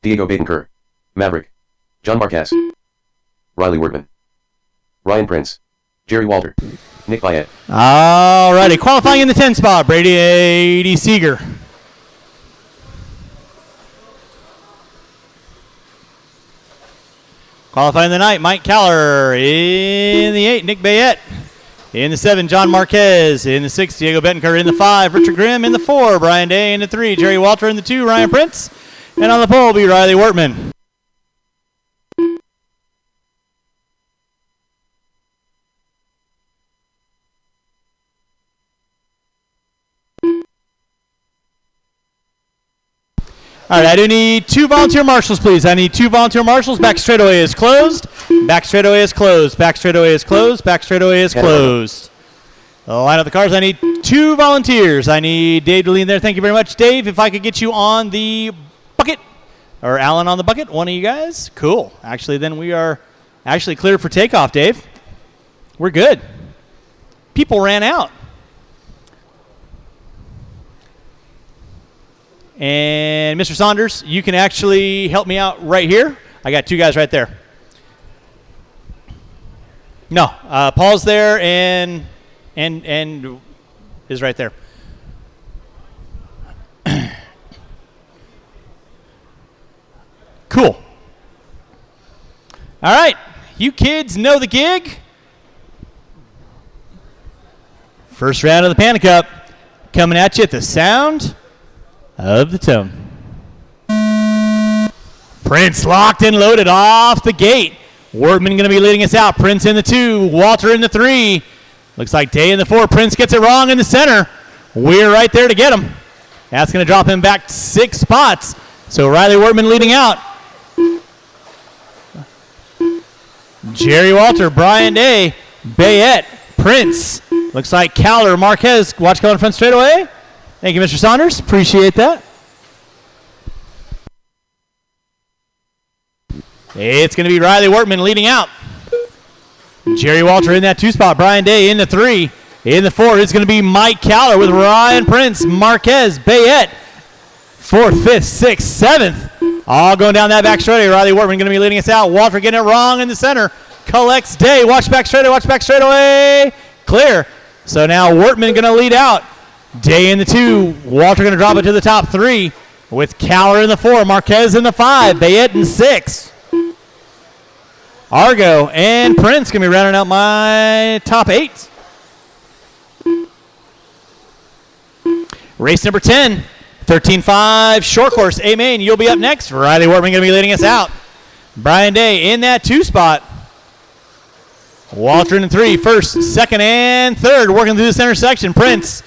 Diego Badenker. Maverick. John Marquez. Riley Workman. Ryan Prince. Jerry Walter. Nick Bayet. All righty. Qualifying in the 10 spot, Brady Seeger. Qualifying the night, Mike Caller. In the 8, Nick Bayet. In the 7, John Marquez. In the 6, Diego Bettenker. In the 5, Richard Grimm. In the 4, Brian Day. In the 3, Jerry Walter. In the 2, Ryan Prince. And on the pole will be Riley Wortman. All right, I do need 2 volunteer marshals, please. I need 2 volunteer marshals. Back straightaway is closed. Back straightaway is closed. Back straightaway is closed. Back straightaway is closed. Line up the cars. I need 2 volunteers. I need Dave to lean there. Thank you very much, Dave. If I could get you on the bucket or Alan on the bucket? One of you guys? Cool. Actually, then we are actually cleared for takeoff, Dave. We're good. People ran out. And Mr. Saunders, you can actually help me out right here. I got 2 guys right there. No, Paul's there and is right there. Cool. All right, you kids know the gig. First round of the Panda Cup coming at you at the sound of the tone. Prince locked and loaded off the gate. Wortman going to be leading us out. Prince in the 2, Walter in the 3. Looks like Day in the 4. Prince gets it wrong in the center. We're right there to get him. That's going to drop him back 6 spots. So Riley Wortman leading out. Jerry Walter, Brian Day, Bayette, Prince. Looks like Cowler, Marquez. Watch going front straightaway. Thank you, Mr. Saunders. Appreciate that. It's going to be Riley Wortman leading out. Jerry Walter in that 2 spot. Brian Day in the 3. In the 4 is going to be Mike Cowler with Ryan Prince, Marquez, Bayette. 4th, 5th, 6th, 7th. All going down that back straightaway. Riley Wortman going to be leading us out. Walter getting it wrong in the center. Collects Day. Watch back straightaway. Clear. So now Wortman going to lead out. Day in the 2. Walter going to drop it to the top 3 with Cowler in the 4. Marquez in the 5. Bayette in 6. Argo and Prince going to be rounding out my top 8. Race number 10. 13-5 short course. A-Main, you'll be up next. Riley Wortman going to be leading us out. Brian Day in that 2 spot. Walter in the 3. 1st, 2nd, and 3rd. Working through the center section. Prince.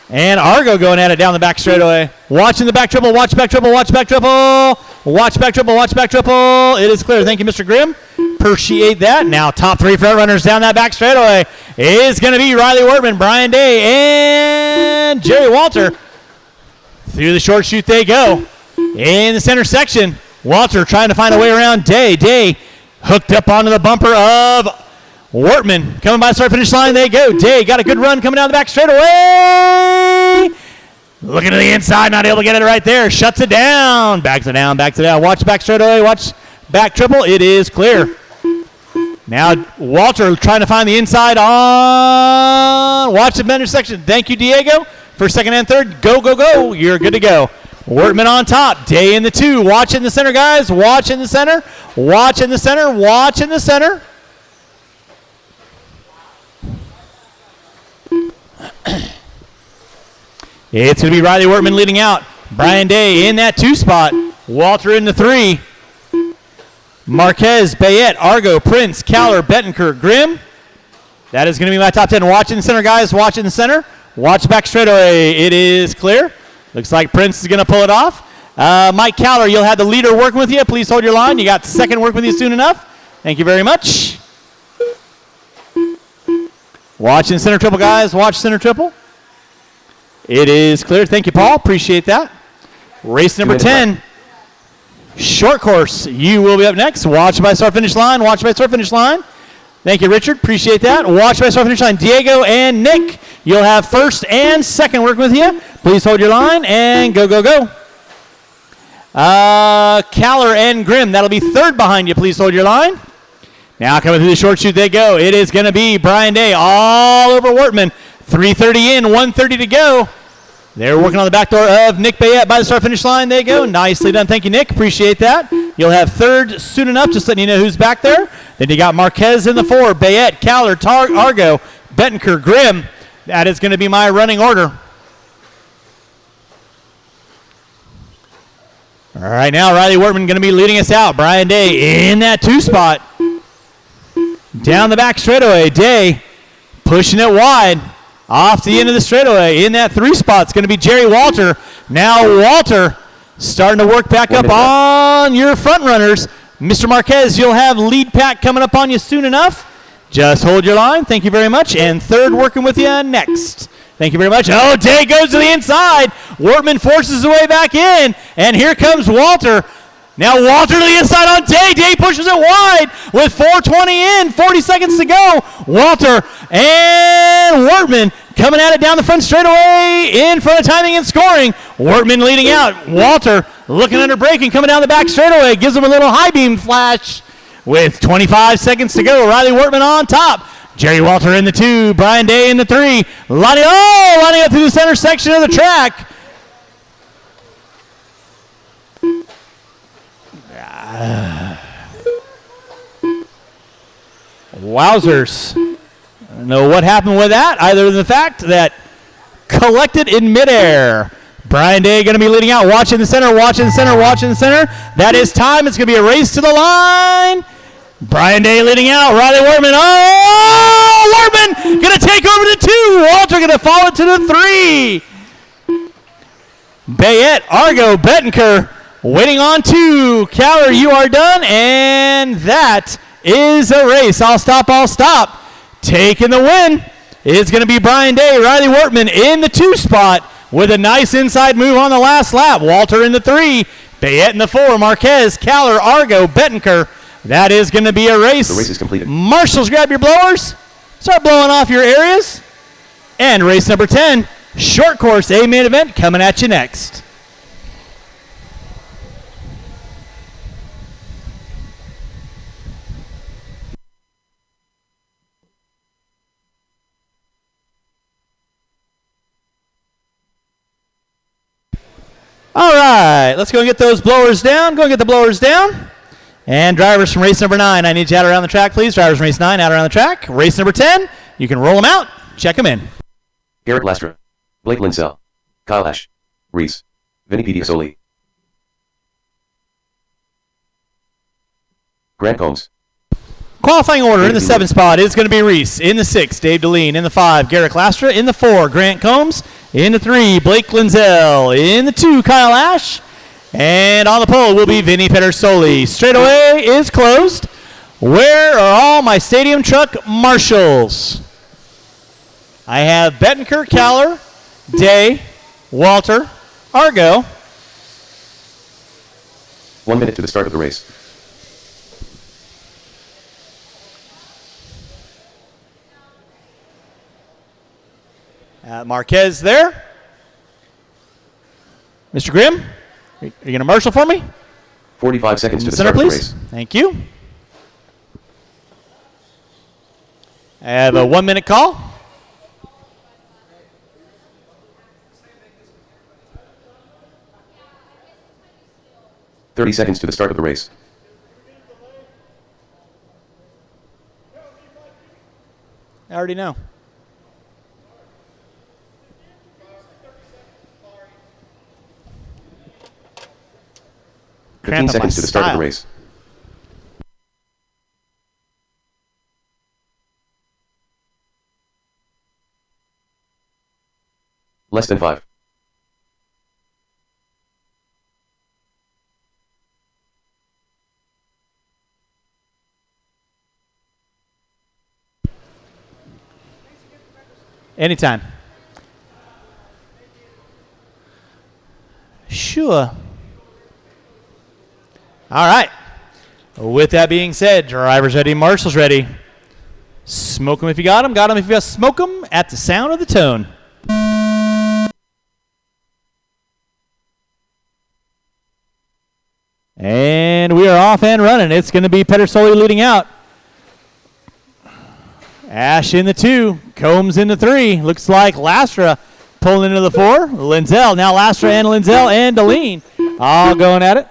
And Argo going at it down the back straightaway. Watching the back triple. Watch back triple. Watch back triple. Watch back triple. Watch back triple. It is clear. Thank you, Mr. Grimm. Appreciate that. Now top 3 front runners down that back straightaway is going to be Riley Wortman, Brian Day, and Jerry Walter. Through the short chute they go. In the center section, Walter trying to find a way around Day. Day hooked up onto the bumper of Wortman. Coming by the start-finish line, they go. Day got a good run coming down the back straightaway. Looking to the inside, not able to get it right there. Shuts it down. Backs it down, backs it down. Watch back straightaway, watch back triple. It is clear. Now Walter trying to find the inside on. Watch the center section. Thank you, Diego. For 2nd and 3rd, go. You're good to go. Wortman on top. Day in the 2. Watch in the center, guys. Watch in the center. Watch in the center. Watch in the center. It's going to be Riley Wortman leading out. Brian Day in that 2 spot. Walter in the 3. Marquez, Bayette, Argo, Prince, Cowler, Bettencourt, Grimm. That is going to be my top 10. Watch in the center, guys. Watch in the center. Watch back straightaway. It is clear. Looks like Prince is going to pull it off. Mike Cowler, you'll have the leader working with you. Please hold your line. You got 2nd working with you soon enough. Thank you very much. Watch in center triple, guys. Watch center triple. It is clear. Thank you, Paul. Appreciate that. Race number 10. Short course. You will be up next. Watch by start finish line. Watch by start finish line. Thank you, Richard. Appreciate that. Watch by start finish line. Diego and Nick, you'll have 1st and 2nd working with you. Please hold your line and go. Cowler and Grimm, that'll be 3rd behind you. Please hold your line. Now coming through the short chute they go. It is going to be Brian Day all over Wortman. 3:30 in, 1:30 to go. They're working on the back door of Nick Bayette by the start finish line. They go. Nicely done. Thank you, Nick. Appreciate that. You'll have 3rd soon enough, just letting you know who's back there. Then you got Marquez in the 4, Bayette, Cowler, Argo, Bettencourt, Grimm. That is going to be my running order. All right, now Riley Wortman going to be leading us out. Brian Day in that 2 spot. Down the back straightaway. Day pushing it wide. Off the end of the straightaway. In that 3 spot, it's going to be Jerry Walter. Now Walter starting to work back up on your front runners. Mr. Marquez, you'll have lead pack coming up on you soon enough. Just hold your line. Thank you very much. And 3rd working with you next. Thank you very much. Oh, Day goes to the inside. Wortman forces his way back in, and here comes Walter. Now Walter to the inside on Day. Day pushes it wide with 4:20 in, 40 seconds to go. Walter and Wortman coming at it down the front straightaway in front of timing and scoring. Wortman leading out. Walter looking under braking, coming down the back straightaway. Gives him a little high beam flash with 25 seconds to go. Riley Wortman on top. Jerry Walter in the 2. Brian Day in the 3. Lining up through the center section of the track. Wowzers. I don't know what happened with that, either than the fact that collected in midair. Brian Day going to be leading out, watching the center. That is time. It's going to be a race to the line. Brian Day leading out. Riley Wortman. Oh, Wortman going to take over the 2. Walter going to follow to the 3. Bayette, Argo, Bettenker waiting on 2. Caller, you are done. And that is a race. I'll stop. Taking the win is going to be Brian Day. Riley Wortman in the 2 spot with a nice inside move on the last lap. Walter in the 3. Bayette in the 4. Marquez, Caller, Argo, Bettenker. That is going to be a race. The race is completed. Marshals, grab your blowers. Start blowing off your areas. And race number 10, short course A main event coming at you next. All right, let's go and get those blowers down. Go and get the blowers down. And drivers from race number 9, I need you out around the track, please. Drivers from race 9, out around the track. Race number 10, you can roll them out. Check them in. Garrett Lastra, Blake Linsell, Kyle Ash, Reese, Vinny Pediasoli, Grant Combs. Qualifying order in the 7 spot is going to be Reese. In the 6, Dave Deline. In the 5, Garrett Lastra. In the 4, Grant Combs. In the 3, Blake Linzell. In the 2, Kyle Ash. And on the pole will be Vinny Pedersoli. Straightaway is closed. Where are all my stadium truck marshals? I have Bettenker, Caller, Day, Walter, Argo. 1 minute to the start of the race. Marquez there. Mr. Grimm, are you going to marshal for me? 45 seconds to the center, start of the please. race. Thank you. I have a 1 minute call. "30 seconds to the start of the race. I already know. "15 seconds to the start of the race. Less than 5. Anytime. Sure. All right. With that being said, drivers ready, marshals ready. Smoke them if you got them. Got them if you got smoke them at the sound of the tone. And we are off and running. It's going to be Pedersoli leading out. Ash in the 2. Combs in the 3. Looks like Lastra pulling into the 4. Linzell. Now Lastra and Linzell and Deline all going at it.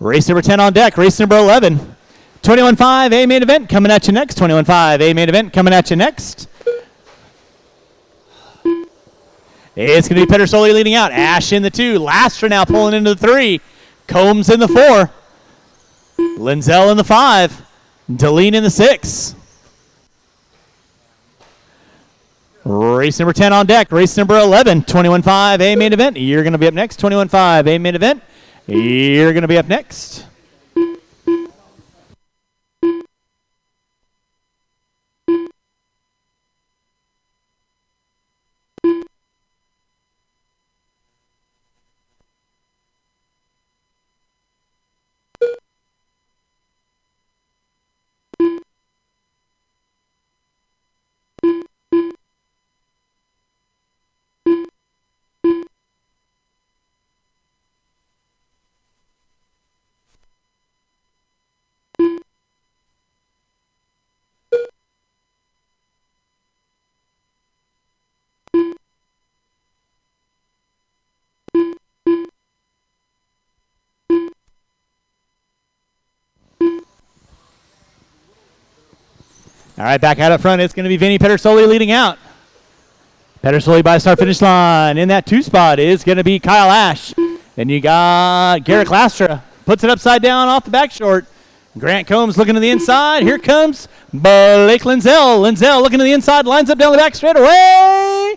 Race number 10 on deck. Race number 11. 21.5 A main event coming at you next. 21.5 A main event coming at you next. It's going to be Pedersoli leading out. Ash in the 2. Lastra now pulling into the 3. Combs in the 4. Linzell in the 5. Deline in the 6. Race number 10 on deck. Race number 11. 21.5 A main event. You're going to be up next. 21.5 A main event. You're going to be up next. All right, back out up front, it's going to be Vinny Pedersoli leading out. Pedersoli by the start finish line. In that 2 spot is going to be Kyle Ash. Then you got Garrett Lastra. Puts it upside down off the back short. Grant Combs looking to the inside. Here comes Blake Linzel. Linzel looking to the inside, lines up down the back straight away.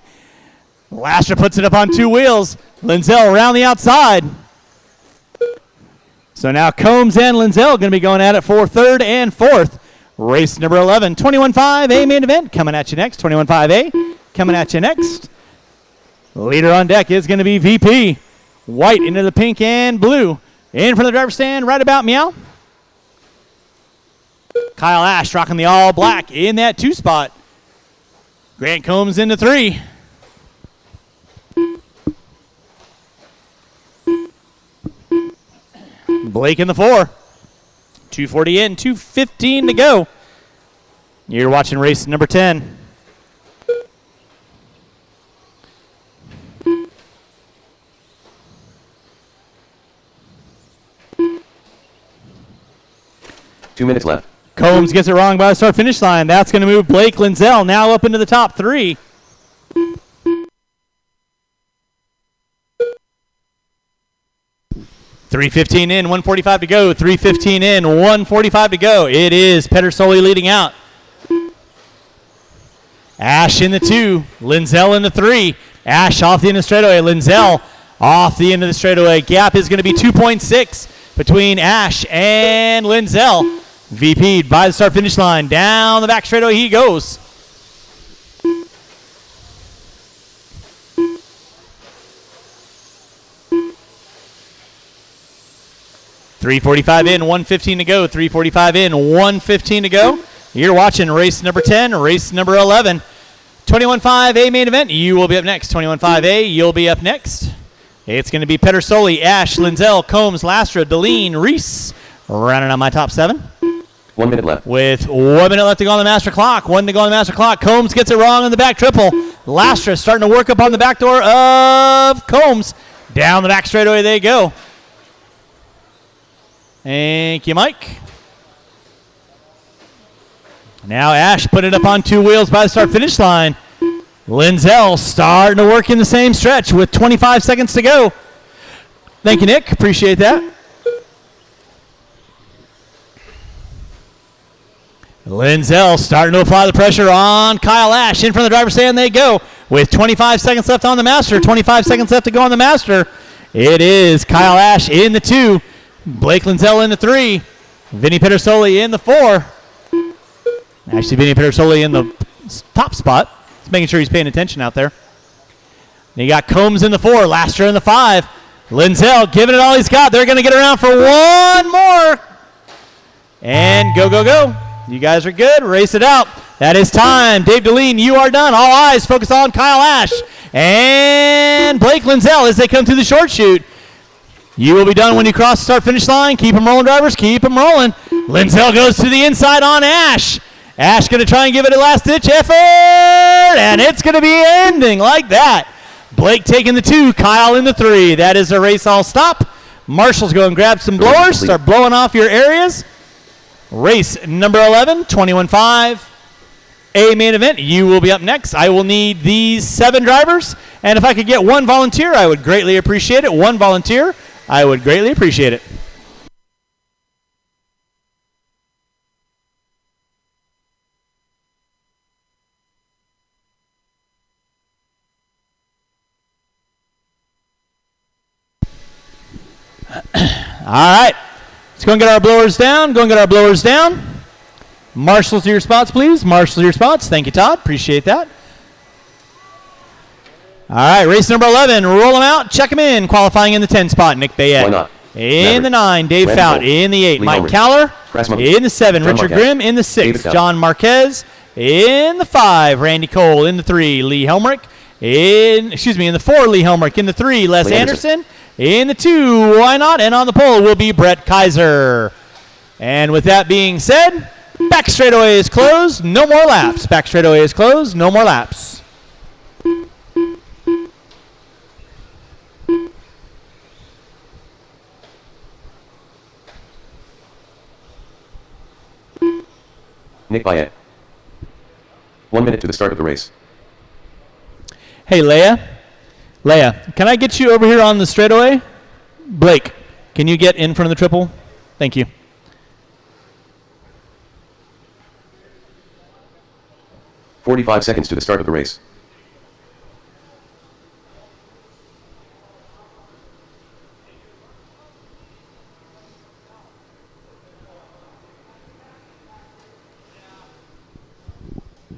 Lastra puts it up on 2 wheels. Linzel around the outside. So now Combs and Linzel going to be going at it for 3rd and 4th. Race number 11, 21.5A main event coming at you next. 21.5A coming at you next. Leader on deck is going to be VP. White into the pink and blue. In from the driver's stand, right about meow. Kyle Ash rocking the all black in that 2 spot. Grant Combs into 3. Blake in the 4. 2:40 in, 2:15 to go. You're watching race number 10. Two minutes left. Combs gets it wrong by the start finish line. That's going to move Blake Linzel now up into the top 3. .315 in, 1:45 to go. 3:15 in, 1:45 to go. It is Pedersoli leading out. Ash in the 2, Linzel in the 3. Ash off the end of the straightaway. Linzel off the end of the straightaway. Gap is going to be 2.6 between Ash and Linzel. VP'd by the start finish line. Down the back straightaway he goes. .345 in, 1:15 to go. 3:45 in, 1:15 to go. You're watching race number 10, race number 11. 21.5A main event. You will be up next. 21.5A, you'll be up next. It's going to be Pedersoli, Ash, Linzel, Combs, Lastra, Deline, Reese. Rounding on my top 7. 1 minute left. With 1 minute left to go on the master clock. 1 to go on the master clock. Combs gets it wrong on the back triple. Lastra starting to work up on the back door of Combs. Down the back straightaway they go. Thank you, Mike. Now Ash put it up on 2 wheels by the start finish line. Linzel starting to work in the same stretch with 25 seconds to go. Thank you, Nick. Appreciate that. Linzel starting to apply the pressure on Kyle Ash. In front of the driver's stand they go with 25 seconds left on the master. 25 seconds left to go on the master. It is Kyle Ash in the 2. Blake Linzel in the 3. Vinny Pedersoli in the 4. Actually, Vinny Pedersoli in the top spot. Just making sure he's paying attention out there. And you got Combs in the 4. Lastra in the 5. Linzel giving it all he's got. They're going to get around for one more. And go, go, go. You guys are good. Race it out. That is time. Dave Deline, you are done. All eyes focus on Kyle Ash and Blake Linzel as they come through the short chute. You will be done when you cross the start-finish line. Keep them rolling, drivers. Keep them rolling. Linzel goes to the inside on Ash. Ash going to try and give it a last-ditch effort, and it's going to be ending like that. Blake taking the 2, Kyle in the 3. That is a race all stop. Marshall's go and grab some blowers. Start blowing off your areas. Race number 11, 21.5. A main event. You will be up next. I will need these 7 drivers, and if I could get 1 volunteer, I would greatly appreciate it. 1 volunteer. I would greatly appreciate it. All right. Let's go and get our blowers down. Go and get our blowers down. Marshals to your spots, please. Marshals to your spots. Thank you, Todd. Appreciate that. All right, race number 11. Roll them out. Check them in. Qualifying in the 10 spot, Nick Bayette. Why not? In the 9, Dave Fout. In the 8, Mike Caller. In the 7, Richard Grimm. In the 6, John Marquez. In the 5, Randy Cole. In the 3, Lee Helmrich. In the 4, Lee Helmrich. In the 3, Les Anderson. In the 2, why not? And on the pole will be Brett Kaiser. And with that being said, back straightaway is closed. No more laps. Back straightaway is closed. No more laps. Nick Bayette. 1 minute to the start of the race. Hey, Leia, can I get you over here on the straightaway? Blake, can you get in front of the triple? Thank you. "45 seconds to the start of the race.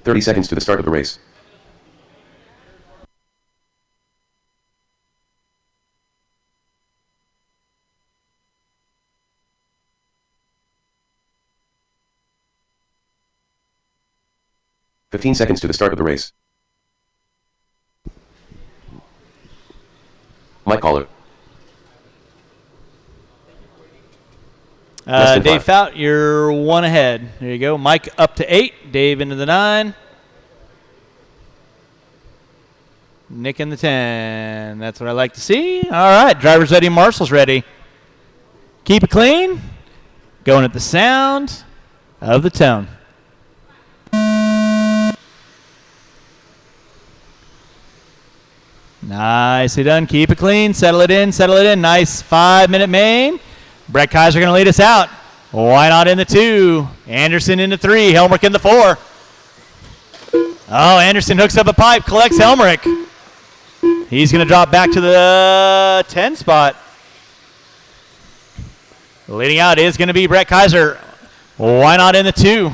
"30 seconds to the start of the race. "15 seconds to the start of the race. Mike Caller. Dave Fout, you're 1 ahead. There you go. Mike up to 8. Dave into the 9. Nick in the 10. That's what I like to see. All right. Driver's ready. Marshall's ready. Keep it clean. Going at the sound of the tone. Nicely done. Keep it clean. Settle it in. Settle it in. Nice 5-minute main. Brett Kaiser going to lead us out. Why not in the 2? Anderson in the 3. Helmrich in the 4. Oh, Anderson hooks up a pipe. Collects Helmrich. He's going to drop back to the 10 spot. Leading out is going to be Brett Kaiser. Why not in the 2?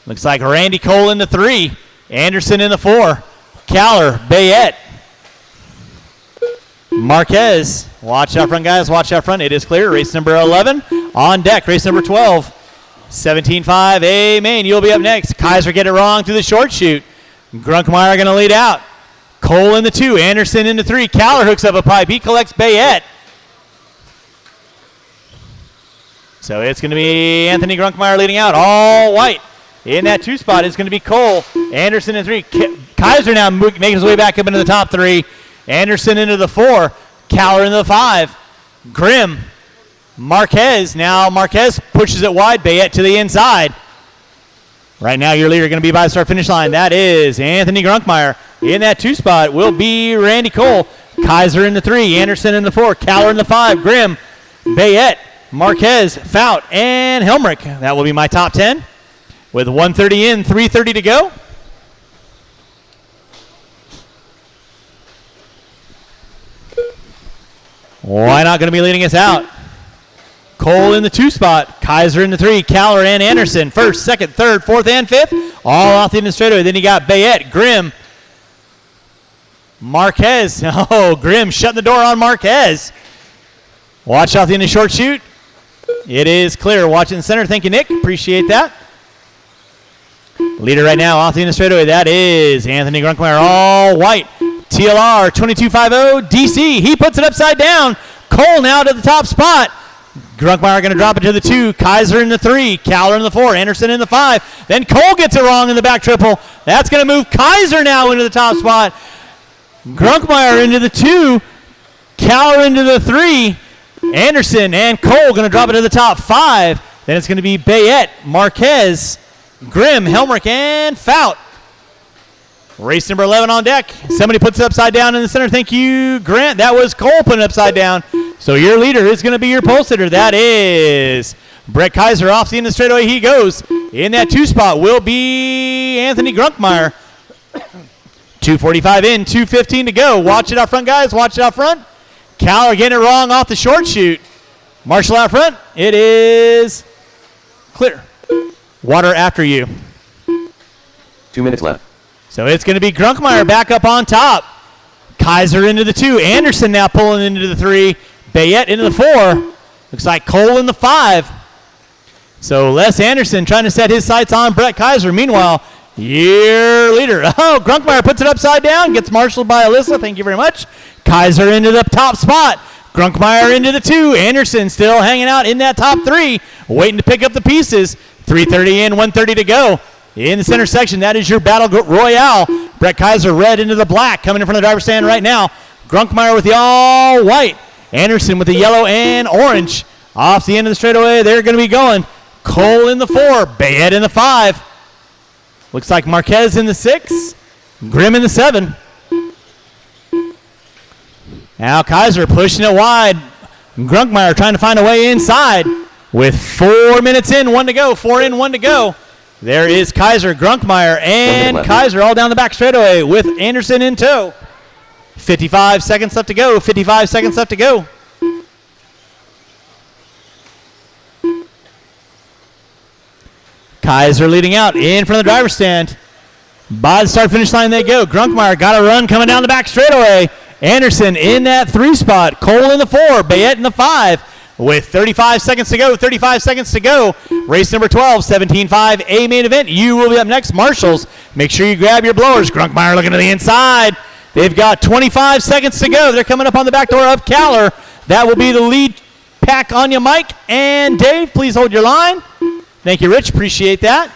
Looks like Randy Cole in the 3. Anderson in the 4. Caller, Bayette. Marquez, watch out front, guys. Watch out front. It is clear. Race number 11 on deck. Race number 12. 17.5. Amen. You'll be up next. Kaiser get it wrong through the short shoot. Grunkmeyer going to lead out. Cole in the 2. Anderson in the 3. Caller hooks up a pipe. He collects Bayette. So it's going to be Anthony Grunkmeyer leading out. All white. In that 2 spot is going to be Cole. Anderson in 3. Kaiser now making his way back up into the top 3. Anderson into the 4. Caller into the 5. Grimm. Marquez. Now Marquez pushes it wide. Bayette to the inside. Right now your leader going to be by the start finish line. That is Anthony Grunkmeyer. In that 2 spot will be Randy Cole. Kaiser in the 3. Anderson in the 4. Caller in the 5. Grimm. Bayette. Marquez. Fout. And Helmrich. That will be my top 10. With 1:30 in, 3:30 to go. Why not going to be leading us out? Cole in the 2 spot. Kaiser in the 3. Caller and Anderson. 1st, 2nd, 3rd, 4th, and 5th. All off the end of the straightaway. Then you got Bayette, Grimm, Marquez. Oh, Grimm shutting the door on Marquez. Watch out the end of the short shoot. It is clear. Watching the center. Thank you, Nick. Appreciate that. Leader right now off the end of the straightaway. That is Anthony Grunkmeyer. All white. TLR 2250 DC. He puts it upside down. Cole now to the top spot. Grunkmeyer going to drop it to the 2. Kaiser in the 3. Caller in the 4. Anderson in the 5. Then Cole gets it wrong in the back triple. That's going to move Kaiser now into the top spot. Grunkmeyer into the 2. Caller into the 3. Anderson and Cole going to drop it to the top 5. Then it's going to be Bayette, Marquez, Grimm, Helmrich, and Fout. Race number 11 on deck. Somebody puts it upside down in the center. Thank you, Grant. That was Cole putting it upside down. So your leader is going to be your pole sitter. That is Brett Kaiser. Off the end of the straightaway he goes. In that 2 spot will be Anthony Grunkmeyer. 2:45 in, 2:15 to go. Watch it out front, guys. Watch it out front. Caller getting it wrong off the short shoot. Marshall out front. It is clear. Water after you. 2 minutes left. So it's going to be Grunkmeyer back up on top. Kaiser into the 2. Anderson now pulling into the 3. Bayette into the 4. Looks like Cole in the 5. So Les Anderson trying to set his sights on Brett Kaiser. Meanwhile, your leader. Oh, Grunkmeyer puts it upside down. Gets marshaled by Alyssa. Thank you very much. Kaiser into the top spot. Grunkmeyer into the 2. Anderson still hanging out in that top 3. Waiting to pick up the pieces. 3:30 in, 1:30 to go. In the center section, that is your battle royale. Brett Kaiser red into the black, coming in front of the driver's stand right now. Grunkmeyer with the all white. Anderson with the yellow and orange. Off the end of the straightaway, they're going to be going. Cole in the 4, Bayette in the 5. Looks like Marquez in the 6. Grimm in the 7. Now Kaiser pushing it wide. Grunkmeyer trying to find a way inside. With 4 minutes in, 1 to go. 4 in, 1 to go. There is Kaiser, Grunkmeyer, and Kaiser all down the back straightaway with Anderson in tow. 55 seconds left to go. 55 seconds left to go. Kaiser leading out in front of the driver's stand. By the start-finish line they go. Grunkmeyer got a run coming down the back straightaway. Anderson in that 3 spot. Cole in the 4. Bayette in the 5. With 35 seconds to go. 35 seconds to go. Race number 12, 17-5, A main event. You will be up next. Marshals, make sure you grab your blowers. Grunkmeyer looking to the inside. They've got 25 seconds to go. They're coming up on the back door of Caller. That will be the lead pack on you, Mike and Dave. Please hold your line. Thank you, Rich. Appreciate that.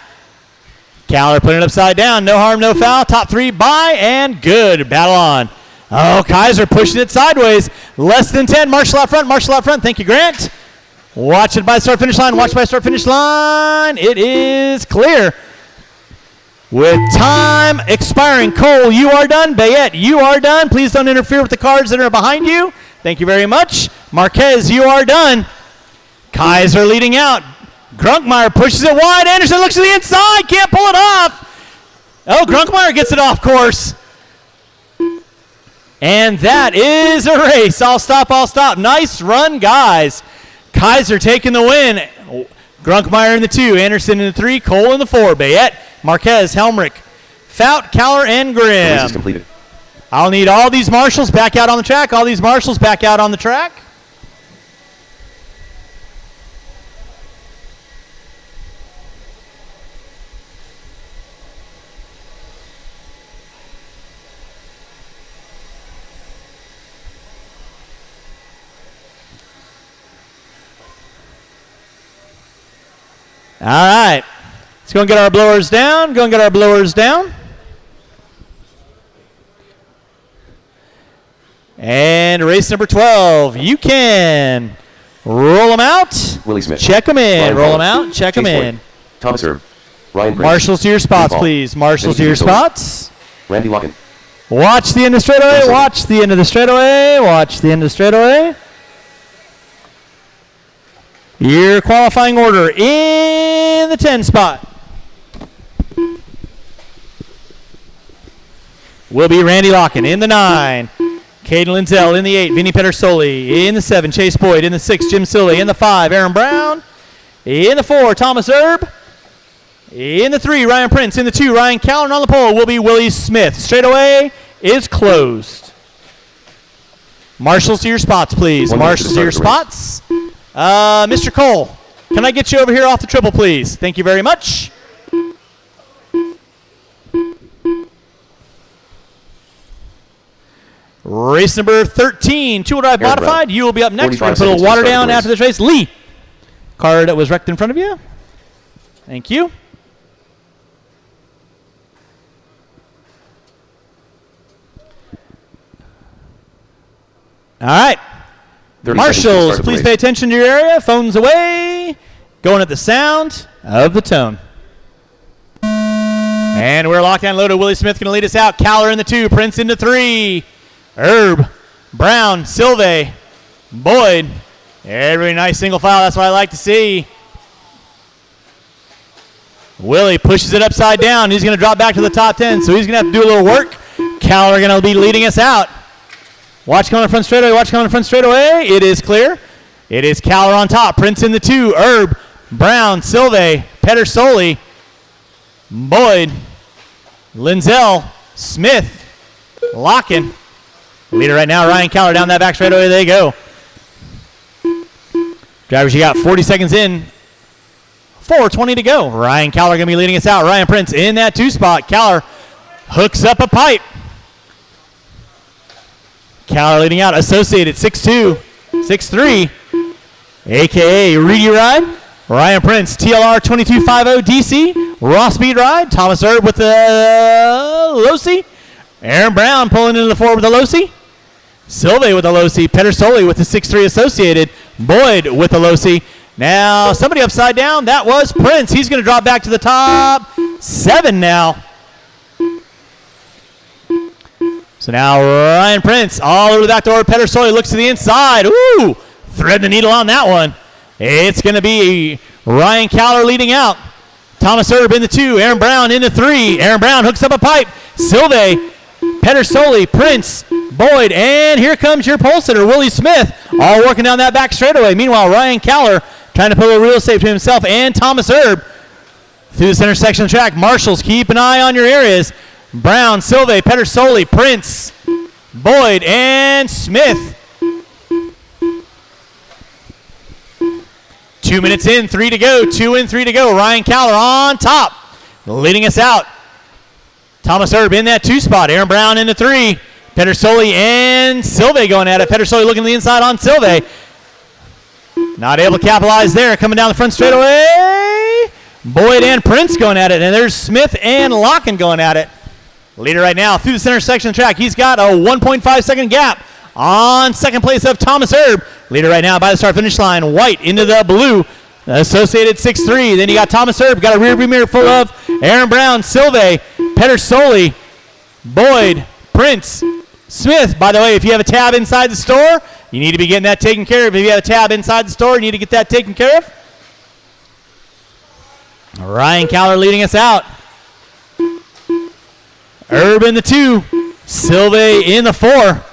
Caller putting it upside down. No harm, no foul. Top 3 by and good. Battle on. Oh, Kaiser pushing it sideways. Less than 10. Marshall out front. Marshall out front. Thank you, Grant. Watch it by start finish line. Watch by start finish line. It is clear. With time expiring. Cole, you are done. Bayette, you are done. Please don't interfere with the cars that are behind you. Thank you very much. Marquez, you are done. Kaiser leading out. Grunkmeyer pushes it wide. Anderson looks to the inside. Can't pull it off. Oh, Grunkmeyer gets it off course. And that is a race. I'll stop, I'll stop. Nice run, guys. Kaiser taking the win. Grunkmeyer in the 2. Anderson in the 3. Cole in the 4. Bayette, Marquez, Helmrich, Fout, Caller, and The race Grimm. is completed. I'll need all these marshals back out on the track. All these marshals back out on the track. All right. Let's go and get our blowers down. Go and get our blowers down. And race number 12. You can roll them out. Willie Smith. Check them in. Ryan Roll them Hall. out. Check them Chase in. Boyd. Thomas Erb. Ryan Prince. Marshals to your spots, Ball. please. Marshals to Timothy your Minnesota. spots. Randy Locken. Watch the end of the straightaway. Yes, sir. Watch the end of the straightaway. Watch the end of the straightaway. Your qualifying order in the 10 spot will be Randy Locken in the 9. Caden Lindsell in the 8. Vinny Pedersoli in the 7. Chase Boyd in the 6. Jim Silly in the 5. Aaron Brown in the 4. Thomas Erb in the 3. Ryan Prince in the 2. Ryan Callan on the pole will be Willie Smith. Straightaway is closed. Marshals to your spots, please. 1 minute to Marshals to your start the race. spots. Mr. Cole, can I get you over here off the triple, please? Thank you very much. Race number 13, two-wheel drive Aaron modified. Brown. You will be up next. We're going 45 to put a seconds little water to start down the after this race. Lee, car that was wrecked in front of you. Thank you. All right. 30 seconds to Marshals, start the please race. pay attention to your area. Phones away. Going at the sound of the tone. And we're locked and loaded. Willie Smith going to lead us out. Caller in the 2. Prince in the 3. Herb, Brown, Silve, Boyd. Every nice single file. That's what I like to see. Willie pushes it upside down. He's going to drop back to the top 10, so he's going to have to do a little work. Caller going to be leading us out. Watch coming in front straightaway. Watch coming in front straightaway. It is clear. It is Caller on top. Prince in the 2. Herb, Brown, Silve, Pedersoli, Boyd, Lindsell, Smith, Locken. Leader right now, Ryan Caller down that back straightaway. They go. Drivers, you got 40 seconds in. 4:20 to go. Ryan Caller going to be leading us out. Ryan Prince in that 2 spot. Caller hooks up a pipe. Caller leading out. Associated 6'2", 6'3", a.k.a. Reedy Ride. Ryan Prince, TLR 2250 DC. Raw Speed Ride. Thomas Erb with the Losi. Aaron Brown pulling into the 4 with the Losi. Silve with the Losi. Pedersoli with the 6'3" Associated. Boyd with the Losi. Now, somebody upside down. That was Prince. He's going to drop back to the top 7 now. So now Ryan Prince all over the back door. Pedersoli looks to the inside. Ooh, thread the needle on that one. It's going to be Ryan Caller leading out. Thomas Erb in the 2. Aaron Brown in the 3. Aaron Brown hooks up a pipe. Silve, Pedersoli, Prince, Boyd, and here comes your pole sitter, Willie Smith, all working down that back straightaway. Meanwhile, Ryan Caller trying to put a little real estate to himself and Thomas Erb through the center section of the track. Marshals, keep an eye on your areas. Brown, Silve, Pedersoli, Prince, Boyd, and Smith. 2 minutes in, 3 to go. 2 and 3 to go. Ryan Caller on top, leading us out. Thomas Erb in that 2 spot. Aaron Brown in the 3. Pedersoli and Silve going at it. Pedersoli looking to the inside on Silve. Not able to capitalize there. Coming down the front straightaway. Boyd and Prince going at it. And there's Smith and Locken going at it. Leader right now through the center section of the track. He's got a 1.5 second gap on second place of Thomas Erb. Leader right now by the start finish line. White into the blue. Associated 6-3. Then you got Thomas Erb. Got a rear view mirror full of Aaron Brown, Silve, Pedersoli, Boyd, Prince, Smith. By the way, if you have a tab inside the store, you need to be getting that taken care of. If you have a tab inside the store, you need to get that taken care of. Ryan Caller leading us out. Erb in the 2. Silve in the 4.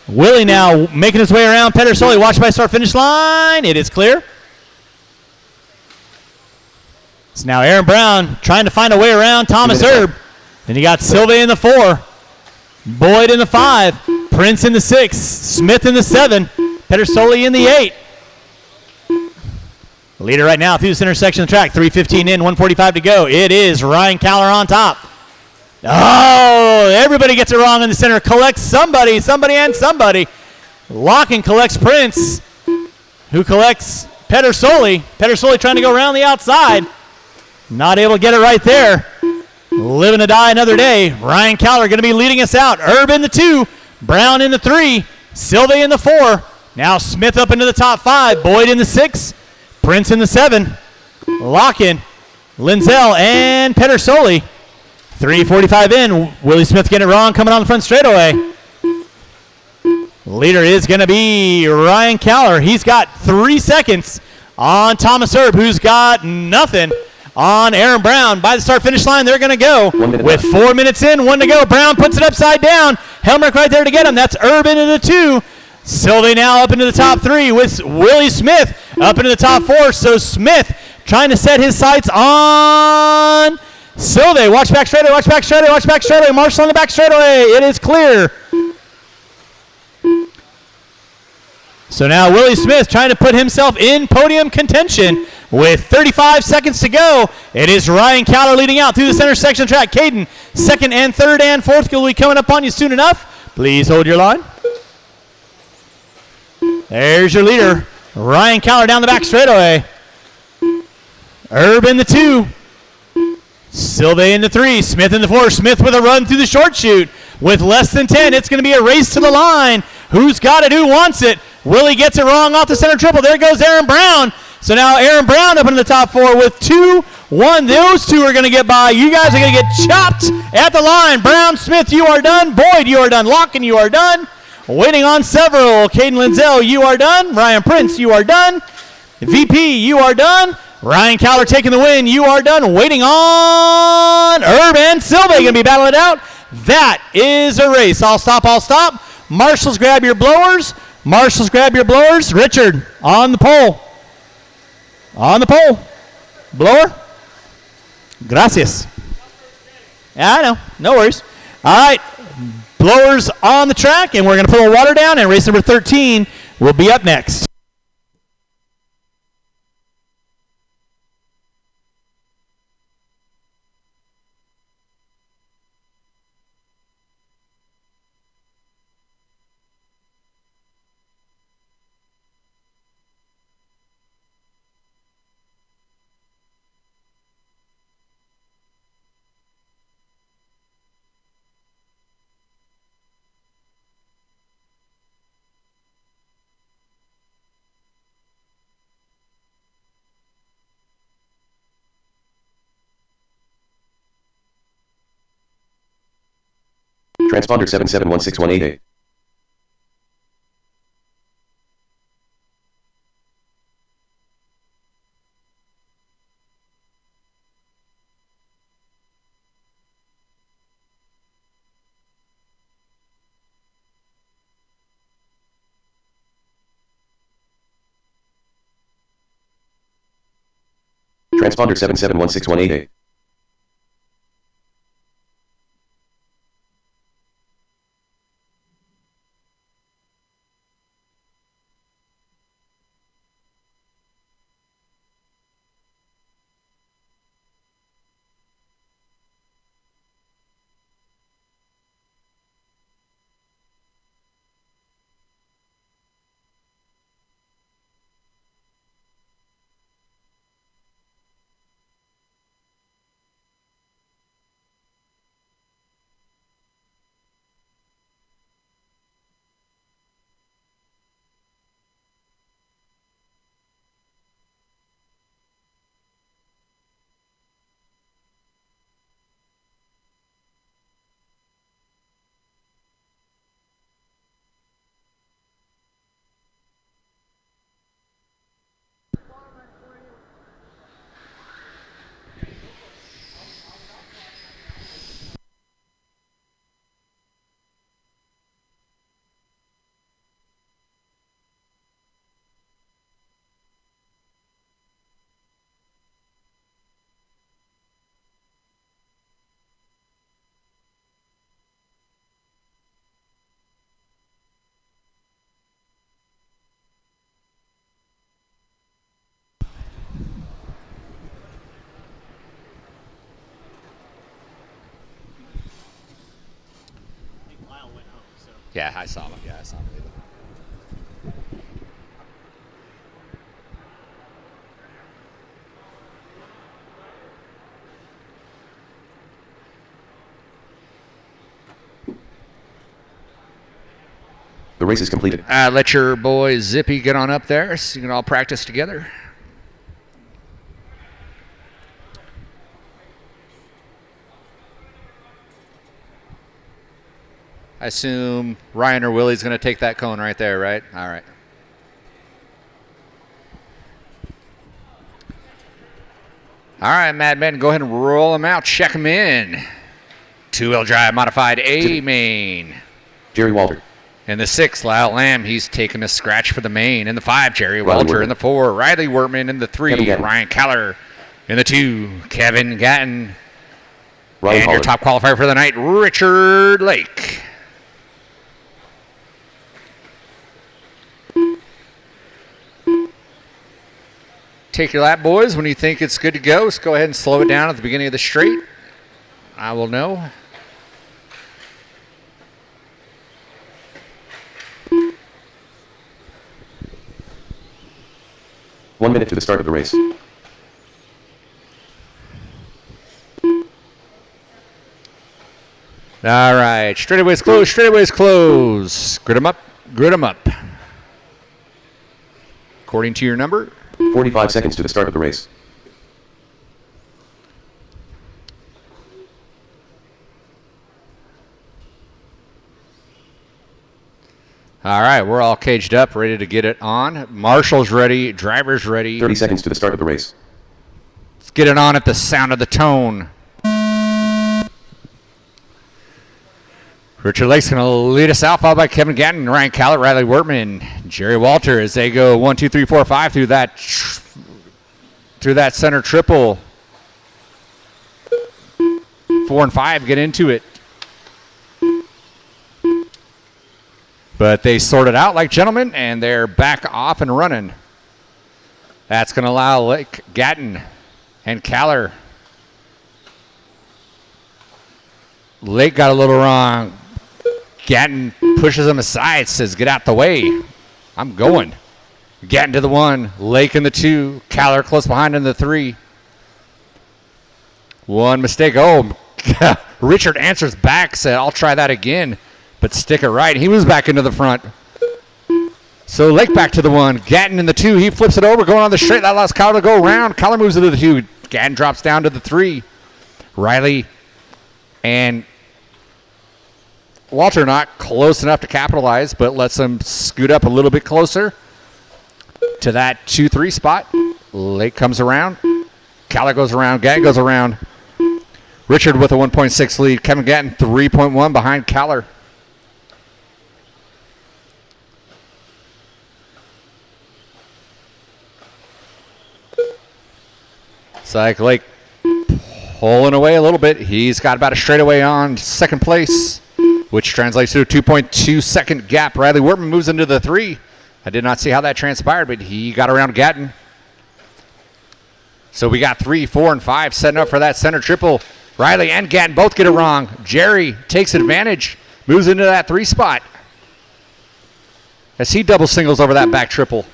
Willie now making his way around Pedersoli. Watch by start finish line. It is clear. So now Aaron Brown trying to find a way around Thomas Erb. Then you got Silve in the 4. Boyd in the 5. Prince in the 6. Smith in the 7. Pedersoli in the 8. Leader right now through the center section of the track. 3:15 in, 1:45 to go. It is Ryan Caller on top. Oh, everybody gets it wrong in the center. Collects somebody, and somebody. Locken collects Prince, who collects Pedersoli. Pedersoli trying to go around the outside. Not able to get it right there. Living to die another day. Ryan Caller going to be leading us out. Erb in the 2. Brown in the 3. Silve in the 4. Now Smith up into the top 5. Boyd in the 6. Prince in the 7. Locken, Linzel, and Pedersoli. 3:45 in. Willie Smith getting it wrong, coming on the front straightaway. Leader is going to be Ryan Caller. He's got 3 seconds on Thomas Erb, who's got nothing on Aaron Brown. By the start-finish line, they're going to go with 4 minutes in, 1 to go. Brown puts it upside down. Helmrich right there to get him. That's Erb into the 2. Silve now up into the top 3 with Willie Smith up into the top 4. So Smith trying to set his sights on Silve. Watch back straightaway, watch back straightaway, watch back straightaway. Marshall on the back straightaway. It is clear. So now Willie Smith trying to put himself in podium contention with 35 seconds to go. It is Ryan Caller leading out through the center section of the track. Caden, 2nd and 3rd and 4th will be coming up on you soon enough. Please hold your line. There's your leader, Ryan Caller down the back straightaway. Erb in the 2. Silve in the 3. Smith in the 4. Smith with a run through the short chute. With less than 10, it's going to be a race to the line. Who's got it? Who wants it? Willie gets it wrong off the center triple. There goes Aaron Brown. So now Aaron Brown up in the top 4 with 2-1. Those two are going to get by. You guys are going to get chopped at the line. Brown, Smith, you are done. Boyd, you are done. Locken, you are done. Waiting on several. Caden Linzel, you are done. Ryan Prince, you are done. VP, you are done. Ryan Caller taking the win. You are done. Waiting on Erb and Silve going to be battling it out. That is a race. I'll stop. Marshals, grab your blowers. Richard, on the pole. Blower. Gracias. Yeah, I know. No worries. All right. Blowers on the track, and we're going to pull the water down, and race number 13 will be up next. Transponder 77161888. Transponder 77161888. Yeah, I saw him. The race is completed. Let your boy Zippy get on up there so you can all practice together. I assume Ryan or Willie's going to take that cone right there, right? All right. All right, Mad Men, go ahead and roll them out. Check them in. Two-wheel drive modified A main. Jerry Walter. In the 6, Lyle Lamb, he's taking a scratch for the main. In the 5, Jerry Riley Walter. Wortman. In the 4, Riley Wortman. In the 3, Ryan Keller. In the 2, Kevin Gatton. Ryan and your Holland. top qualifier for the night, Richard Lake. Take your lap, boys. When you think it's good to go, just go ahead and slow it down at the beginning of the straight. I will know. One minute to the start of the race. All right, straightaways close, straightaways close. Grid them up, grid them up. According to your number. 45 seconds to the start of the race. All right, we're all caged up, ready to get it on. Marshall's ready, driver's ready. 30 seconds to the start of the race. Let's get it on at the sound of the tone. Richard Lake's going to lead us out, followed by Kevin Gatton, Ryan Callett, Riley Wortman, Jerry Walter as they go 1, 2, 3, 4, 5 through that center triple. 4 and 5 get into it. But they sort it out like gentlemen, and they're back off and running. That's going to allow Lake, Gatton, and Caller. Lake got a little wrong. Gatton pushes him aside, says, get out the way. I'm going. Gatton to the 1, Lake in the 2, Caller close behind in the 3. One mistake. Oh, Richard answers back, said, I'll try that again, but stick it right. He moves back into the front. So Lake back to the 1, Gatton in the 2. He flips it over, going on the straight. That allows Caller to go around. Caller moves into the 2. Gatton drops down to the 3. Riley and Walter not close enough to capitalize, but lets him scoot up a little bit closer to that 2-3 spot. Lake comes around. Caller goes around. Gatton goes around. Richard with a 1.6 lead. Kevin Gatton 3.1 behind Caller. It's like Lake pulling away a little bit. He's got about a straightaway on second place, which translates to a 2.2 second gap. Riley Wortman moves into the 3. I did not see how that transpired, but he got around Gatton. So we got 3, 4, and 5 setting up for that center triple. Riley and Gatton both get it wrong. Jerry takes advantage, moves into that 3 spot as he double singles over that back triple.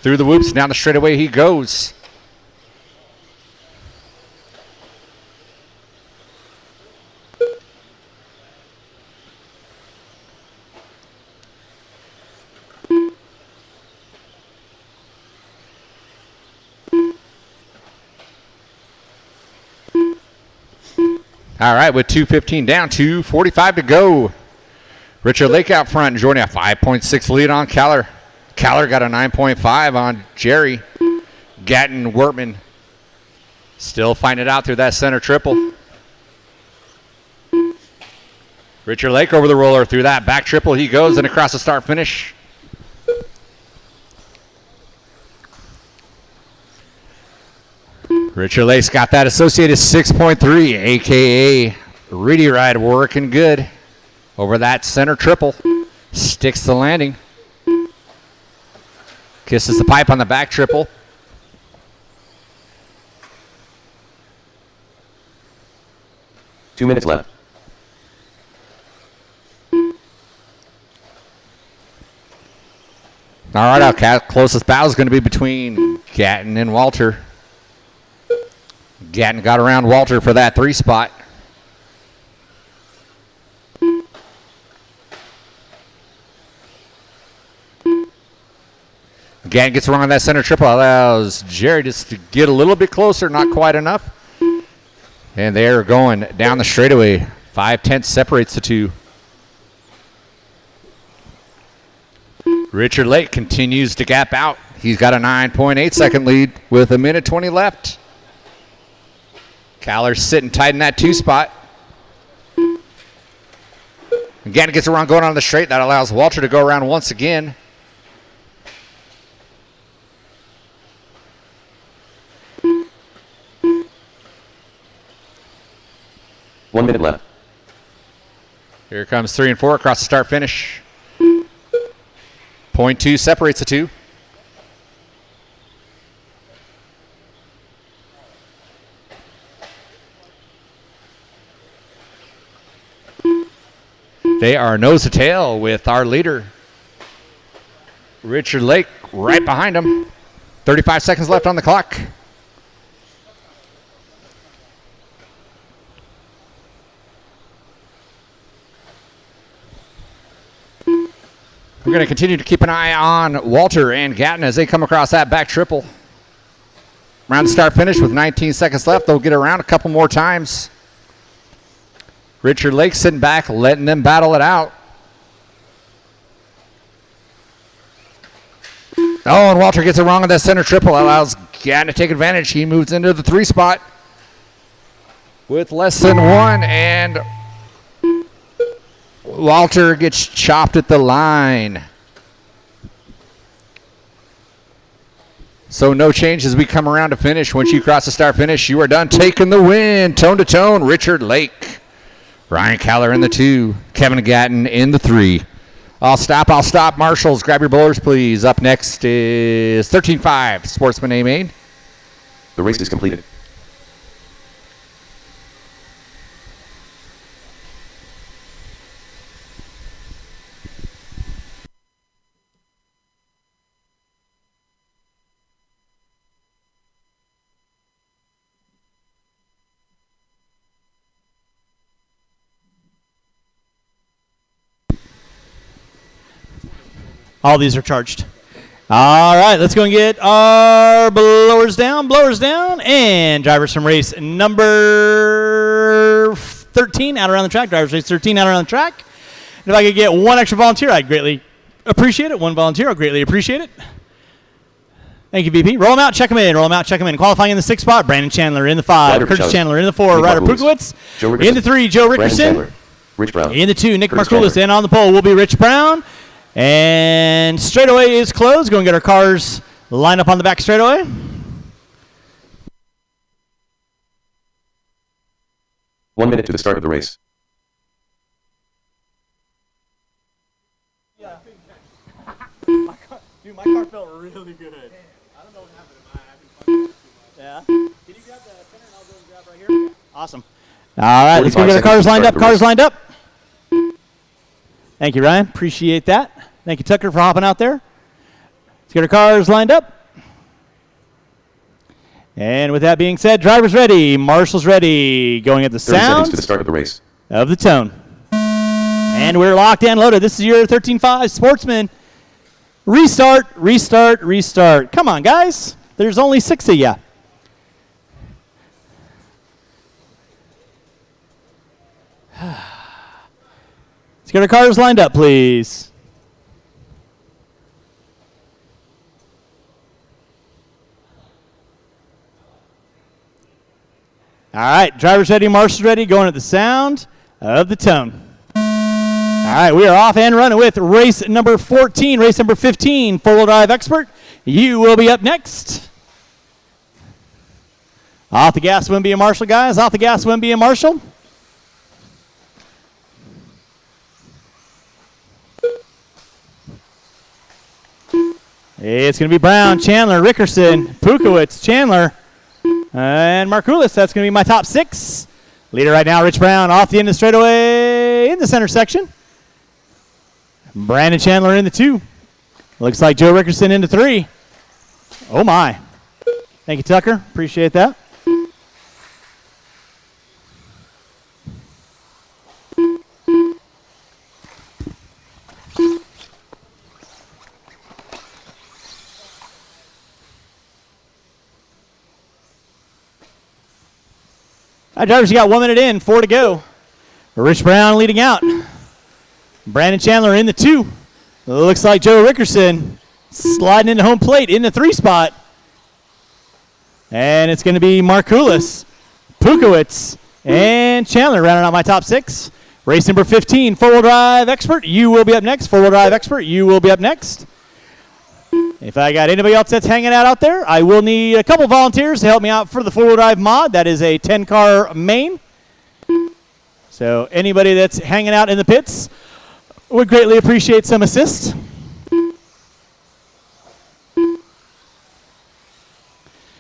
Through the whoops, down the straightaway he goes. All right, with 2:15 down, 2:45 to go. Richard Lake out front, enjoying a 5.6 lead on Caller. Caller got a 9.5 on Jerry. Gatton, Wortman still fighting it out through that center triple. Richard Lake over the roller through that back triple. He goes and across the start finish. Richard Lake's got that associated 6.3, a.k.a. Reedy Ride working good over that center triple. Sticks the landing. Kisses the pipe on the back triple. Two minutes left. All right, our closest battle is going to be between Gatton and Walter. Gatton got around Walter for that 3 spot. Gatton gets wrong on that center triple, allows Jerry just to get a little bit closer, not quite enough. And they're going down the straightaway. 5/10 separates the two. Richard Lake continues to gap out. He's got a 9.8 second lead with 1:20 left. Caller's sitting tight in that 2 spot. Again, gets around going on the straight. That allows Walter to go around once again. One minute left. Here comes 3 and 4 across the start finish. 0.2 separates the two. They are nose to tail with our leader, Richard Lake, right behind him. 35 seconds left on the clock. We're going to continue to keep an eye on Walter and Gatton as they come across that back triple. Round start finish with 19 seconds left. They'll get around a couple more times. Richard Lake sitting back, letting them battle it out. Oh, and Walter gets it wrong on that center triple. Allows Gatton to take advantage. He moves into the 3 spot with less than 1, and Walter gets chopped at the line. So no change as we come around to finish. Once you cross the start finish, you are done taking the win. Tone to tone, Richard Lake. Ryan Caller in the 2. Kevin Gatton in the 3. I'll stop. Marshals, grab your bowlers, please. Up next is 13-5, Sportsman A Main. The race is completed. All these are charged. All right, let's go and get our blowers down, and drivers from race number 13 out around the track. Drivers race 13 out around the track. If I could get one extra volunteer, I'd greatly appreciate it. One volunteer, I'd greatly appreciate it. Thank you, VP. Roll them out, check them in. Roll them out, check them in. Qualifying in the 6th spot, Brandon Chandler in the 5. Ryder Curtis Marcellus. Chandler in the 4. Nick Ryder Markoulis. Pukowitz. In the 3, Joe Brandon Rickerson. Chandler. Rich Brown. In the 2, Nick Curtis Markoulis. Chandler. And on the pole will be Rich Brown. And straightaway is closed. Go and get our cars lined up on the back straightaway. One minute to the start of the race. Dude, my car felt really good. I don't know what happened. Yeah. Can you grab the center and I'll go and grab right here? Awesome. All right, let's go get our cars lined up. Cars lined up. Thank you, Ryan. Appreciate that. Thank you, Tucker, for hopping out there. Let's get our cars lined up. And with that being said, driver's ready. Marshall's ready. Going at the 30 seconds sound to the start of the race. of the tone. And we're locked and loaded. This is your 13.5 Sportsman. Restart, restart, restart. Come on, guys. There's only 6 of you. Let's get our cars lined up, please. All right, driver's ready, Marshall's ready, going at the sound of the tone. All right, we are off and running with race number 14, race number 15, four-wheel drive expert. You will be up next. Off the gas, Wimby and Marshall, guys. Off the gas, Wimby and Marshall. It's going to be Brown, Chandler, Rickerson, Pukowitz, Chandler, and Markoulis. That's going to be my top 6. Leader right now, Rich Brown, off the end of the straightaway in the center section. Brandon Chandler in the 2. Looks like Joe Rickerson in the 3. Oh, my. Thank you, Tucker. Appreciate that. All right, drivers, you got 1 minute in, 4 to go. Rich Brown leading out. Brandon Chandler in the 2. Looks like Joe Rickerson sliding into home plate in the 3 spot. And it's going to be Markoulis, Pukowitz, and Chandler rounding out my top 6. Race number 15, four-wheel drive expert. You will be up next. Four-wheel drive expert. You will be up next. If I got anybody else that's hanging out there, I will need a couple volunteers to help me out for the four-wheel drive mod. That is a 10-car main. So anybody that's hanging out in the pits would greatly appreciate some assist.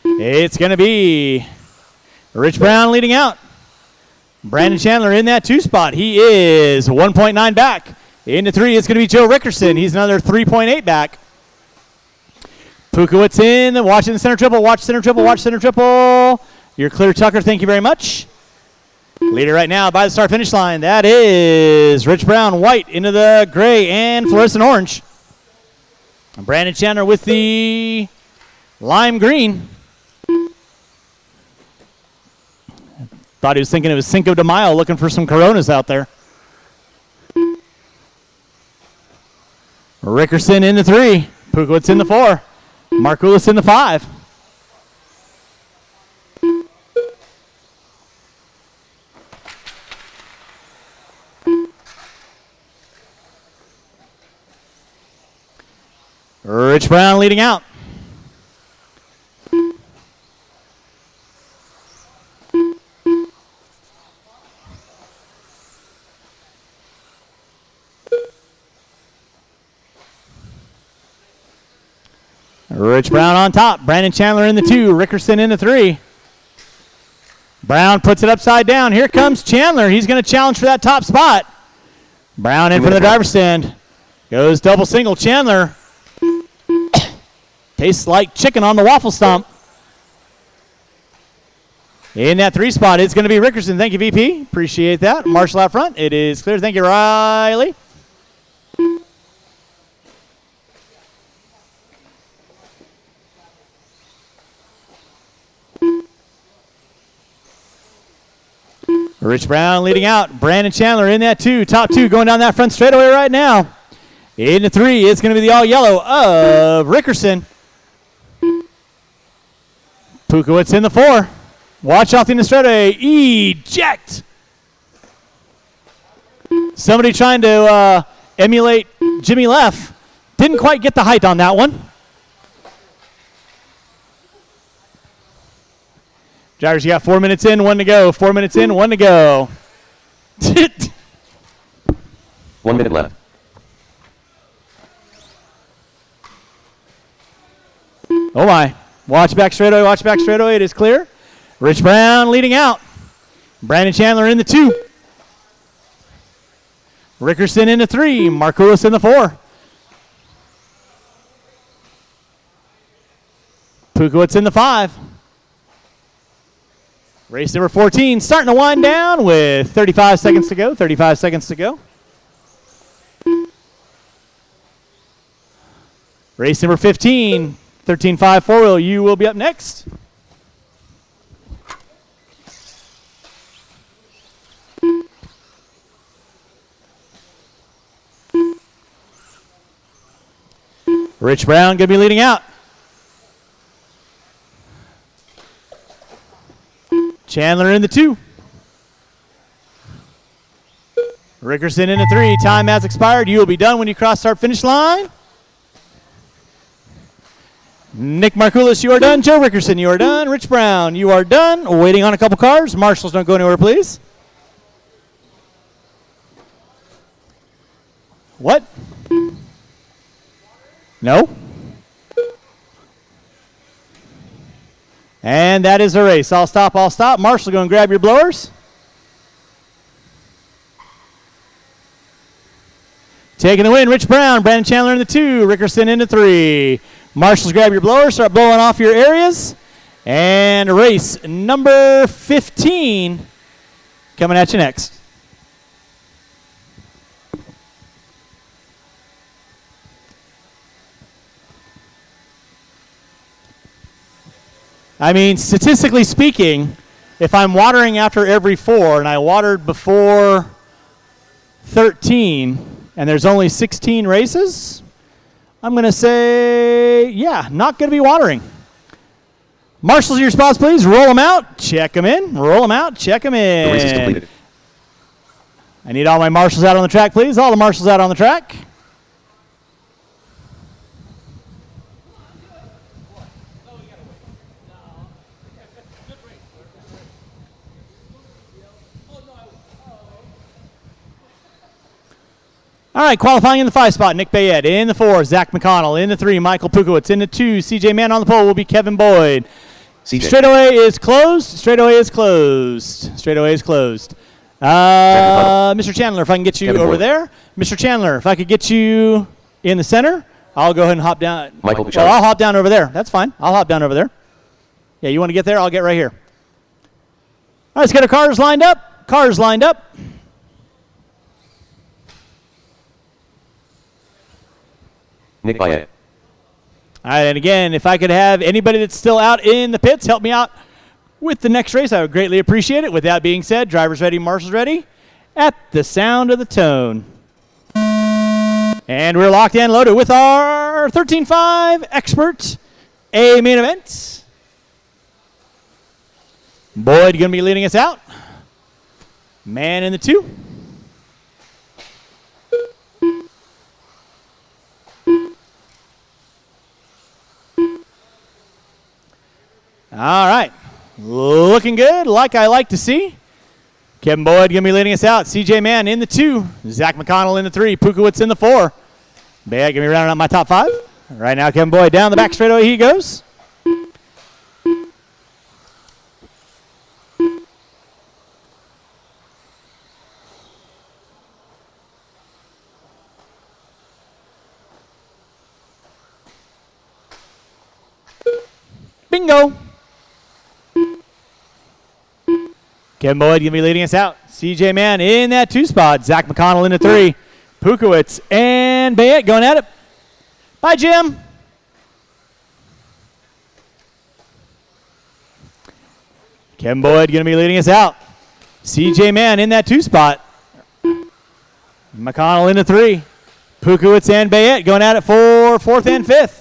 It's going to be Rich Brown leading out. Brandon Chandler in that 2 spot. He is 1.9 back. Into 3, it's going to be Joe Rickerson. He's another 3.8 back. Pukowitz in, watching the center triple, watch center triple, watch center triple. You're clear, Tucker. Thank you very much. Leader right now by the start finish line. That is Rich Brown, white into the gray and fluorescent orange. Brandon Chandler with the lime green. Thought he was thinking it was Cinco de Mayo, looking for some Coronas out there. Rickerson in the 3. Pukowitz in the 4. Markoulis in the 5. Rich Brown leading out. Rich Brown on top. Brandon Chandler in the 2. Rickerson in the 3. Brown puts it upside down. Here comes Chandler. He's going to challenge for that top spot. Brown in for the driver's stand. Goes double single. Chandler tastes like chicken on the waffle stomp. In that 3 spot, it's going to be Rickerson. Thank you, VP. Appreciate that. Marshall out front. It is clear. Thank you, Riley. Rich Brown leading out. Brandon Chandler in that 2. Top 2 going down that front straightaway right now. In the 3, it's going to be the all yellow of Rickerson. Pukowitz in the 4. Watch off in the straightaway. Eject. Somebody trying to emulate Jimmy Leff. Didn't quite get the height on that one. Drivers, you got 4 minutes in, 1 to go. 4 minutes in, 1 to go. 1 minute left. Oh my. Watch back straightaway, watch back straightaway. It is clear. Rich Brown leading out. Brandon Chandler in the 2. Rickerson in the 3. Markoulis in the 4. Pukowitz in the 5. Race number 14 starting to wind down with 35 seconds to go. 35 seconds to go. Race number 15, 13.5 four-wheel. You will be up next. Rich Brown going to be leading out. Chandler in the 2. Rickerson in the 3. Time has expired. You will be done when you cross start finish line. Nick Markoulis, you are done. Joe Rickerson, you are done. Rich Brown, you are done. Waiting on a couple cars. Marshals, don't go anywhere, please. What? No? And that is a race. I'll stop, I'll stop. Marshall, go and grab your blowers. Taking the win, Rich Brown, Brandon Chandler in the 2, Rickerson in the 3. Marshals, grab your blowers, start blowing off your areas. And race number 15 coming at you next. I mean, statistically speaking, if I'm watering after every 4 and I watered before 13 and there's only 16 races, I'm going to say, yeah, not going to be watering. Marshals, your spots, please. Roll them out, check them in. Roll them out, check them in. The race is completed. I need all my marshals out on the track, please. All the marshals out on the track. All right, qualifying in the 5 spot, Nick Bayette. In the 4, Zach McConnell. In the 3, Michael Pukowitz. In the 2, CJ Mann on the pole will be Kevin Boyd. CJ. Straightaway is closed. Straightaway is closed. Straightaway is closed. Mr. Chandler, if I can get you Kevin over Boyd. there. Mr. Chandler, if I could get you in the center, I'll go ahead and hop down. Michael Well, Bouchard. I'll hop down over there. That's fine. I'll hop down over there. Yeah, you want to get there? I'll get right here. All right, let's get our cars lined up. Cars lined up. Nick Bayette. All right, and again, if I could have anybody that's still out in the pits help me out with the next race, I would greatly appreciate it. With that being said, drivers ready, marshals ready. At the sound of the tone. And we're locked and loaded with our 13.5 expert A main event. Boyd going to be leading us out. Man in the 2. All right. Looking good, like I like to see. Kevin Boyd going to be leading us out. CJ Mann in the 2. Zach McConnell in the 3. Pukowitz in the 4. Bayette going to be rounding out my top 5. Right now, Kevin Boyd down the back straightaway he goes. Bingo. Kevin Boyd going to be leading us out. CJ Mann in that 2 spot. Zach McConnell in the 3. Pukowitz and Bayette going at it. Bye, Jim. Kevin Boyd going to be leading us out. CJ Mann in that 2 spot. McConnell in the 3. Pukowitz and Bayette going at it for 4th and 5th.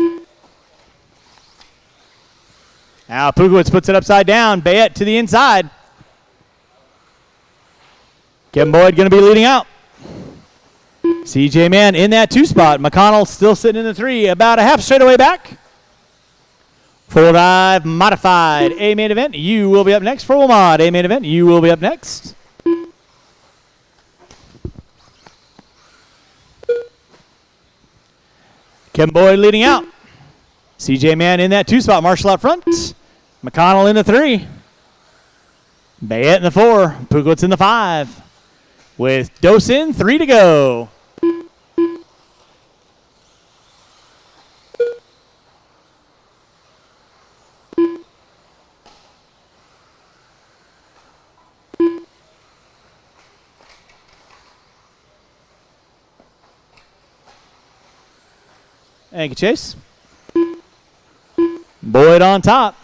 Now Pukowitz puts it upside down. Bayette to the inside. Kevin Boyd going to be leading out. CJ Mann in that 2 spot. McConnell still sitting in the 3. About a half straightaway back. 4-dive modified. A main event. You will be up next. 4-wheel mod. A main event. You will be up next. Kevin Boyd leading out. CJ Mann in that 2 spot. Marshall out front. McConnell in the 3. Bayette in the 4. Pukowitz in the 5. With Dose in, 3 to go. Thank you, Chase. Boyd on top.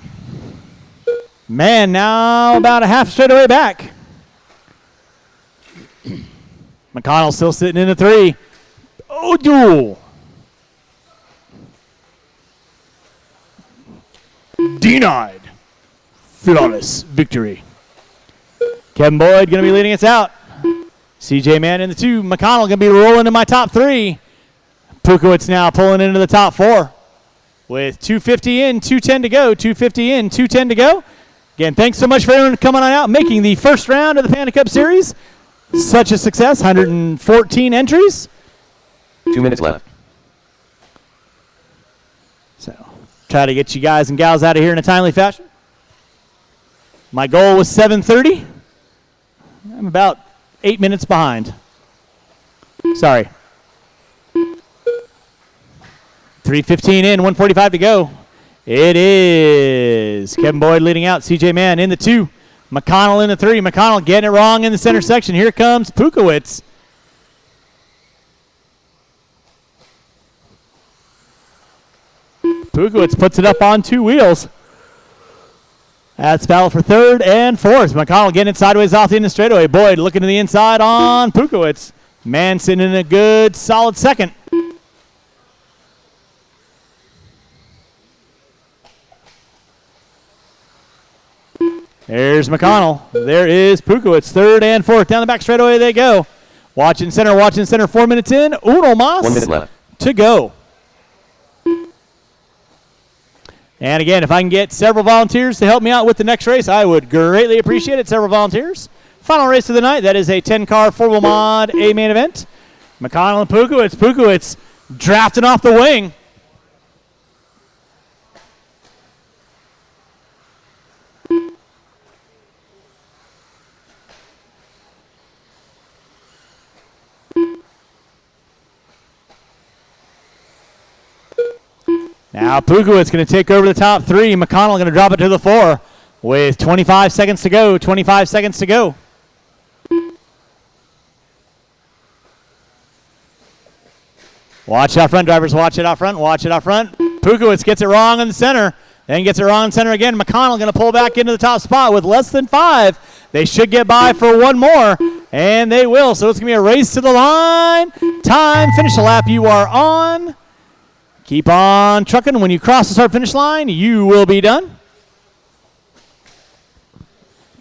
Man, now about a half straightaway back. McConnell still sitting in the 3. Oh, duel. Denied. Flawless victory. Kevin Boyd going to be leading us out. CJ Mann in the 2. McConnell going to be rolling in my top 3. Pukowitz now pulling into the top 4. With 250 in, 210 to go. 250 in, 210 to go. Again, thanks so much for everyone coming on out, making the first round of the Panda Cup Series such a success. 114 entries. 2 minutes left. So, try to get you guys and gals out of here in a timely fashion. My goal was 7:30. I'm about 8 minutes behind. Sorry. 3:15 in, 1:45 to go. It is Kevin Boyd leading out. CJ Mann in the 2. McConnell in the 3. McConnell getting it wrong in the center section. Here comes Pukowitz. Pukowitz puts it up on 2 wheels. That's foul for 3rd and 4th. McConnell getting it sideways off the end of the straightaway. Boyd looking to the inside on Pukowitz. Mann sitting in a good, solid 2nd. There's McConnell. There is Pukowitz. 3rd and 4th. Down the back straightaway they go. Watching center, 4 minutes in. Uno mas 1 minute left to go. And again, if I can get several volunteers to help me out with the next race, I would greatly appreciate it. Several volunteers. Final race of the night. That is a 10-car 4-wheel mod A main event. McConnell and Pukowitz. Pukowitz drafting off the wing. Now Pukowitz going to take over the top 3. McConnell going to drop it to the 4 with 25 seconds to go. 25 seconds to go. Watch out front, drivers. Watch it out front. Watch it out front. Pukowitz gets it wrong in the center. Then gets it wrong in center again. McConnell going to pull back into the top spot with less than 5. They should get by for 1 more, and they will. So it's going to be a race to the line. Time. Finish the lap you are on. Keep on trucking. When you cross the start-finish line, you will be done.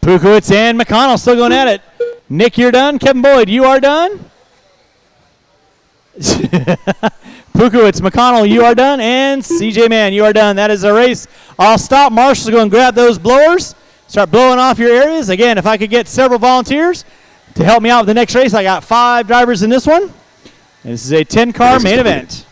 Pukowitz and McConnell still going at it. Nick, you're done. Kevin Boyd, you are done. Pukowitz, McConnell, you are done. And CJ Mann, you are done. That is a race. I'll stop. Marshall's going to grab those blowers. Start blowing off your areas. Again, if I could get several volunteers to help me out with the next race. I got 5 drivers in this one. And this is a 10-car main event.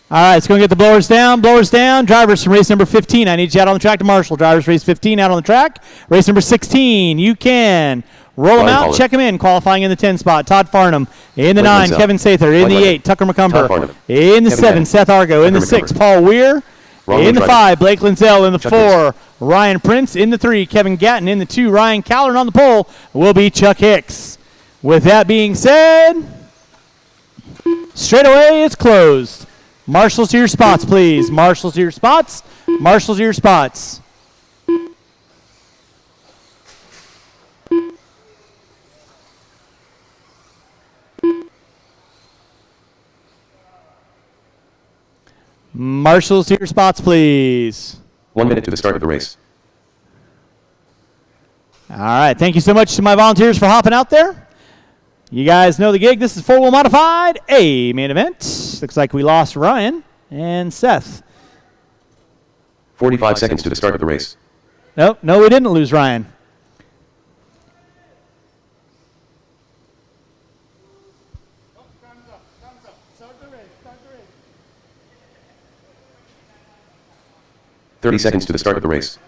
All right, let's go get the blowers down. Blowers down. Drivers from race number 15. I need you out on the track to Marshall. Drivers race 15 out on the track. Race number 16. You can roll them out. Check them in. Qualifying in the 10 spot. Todd Farnham. In the 9, Kevin Sather. In the 8, Tucker McCumber. In the 7, Seth Argo. In the 6, Paul Weir. Wrong In way the driving. 5, Blake Lindsell. In the Chuck 4, Ryan Prince. In the 3, Kevin Gatton. In the 2, Ryan Callern. On the pole will be Chuck Hicks. With that being said, straightaway is closed. Marshals to your spots, please. Marshals to your spots. Marshals to your spots. Marshals to your spots, please. 1 minute to the start of the race. All right. Thank you so much to my volunteers for hopping out there. You guys know the gig. This is 4-wheel modified, a main event. Looks like we lost Ryan and Seth. 45 seconds to the start of the race. No, we didn't lose Ryan. Start the race. 30 seconds to the start of the race.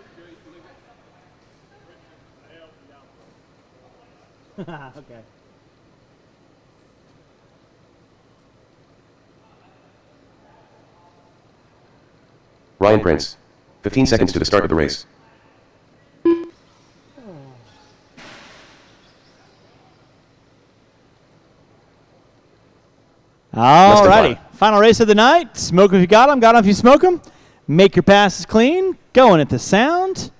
Okay. Ryan Prince. 15 seconds to the start of the race. All than righty. 5. Final race of the night. Smoke 'em if you got 'em. Got 'em if you smoke 'em. Make your passes clean. Going at the sound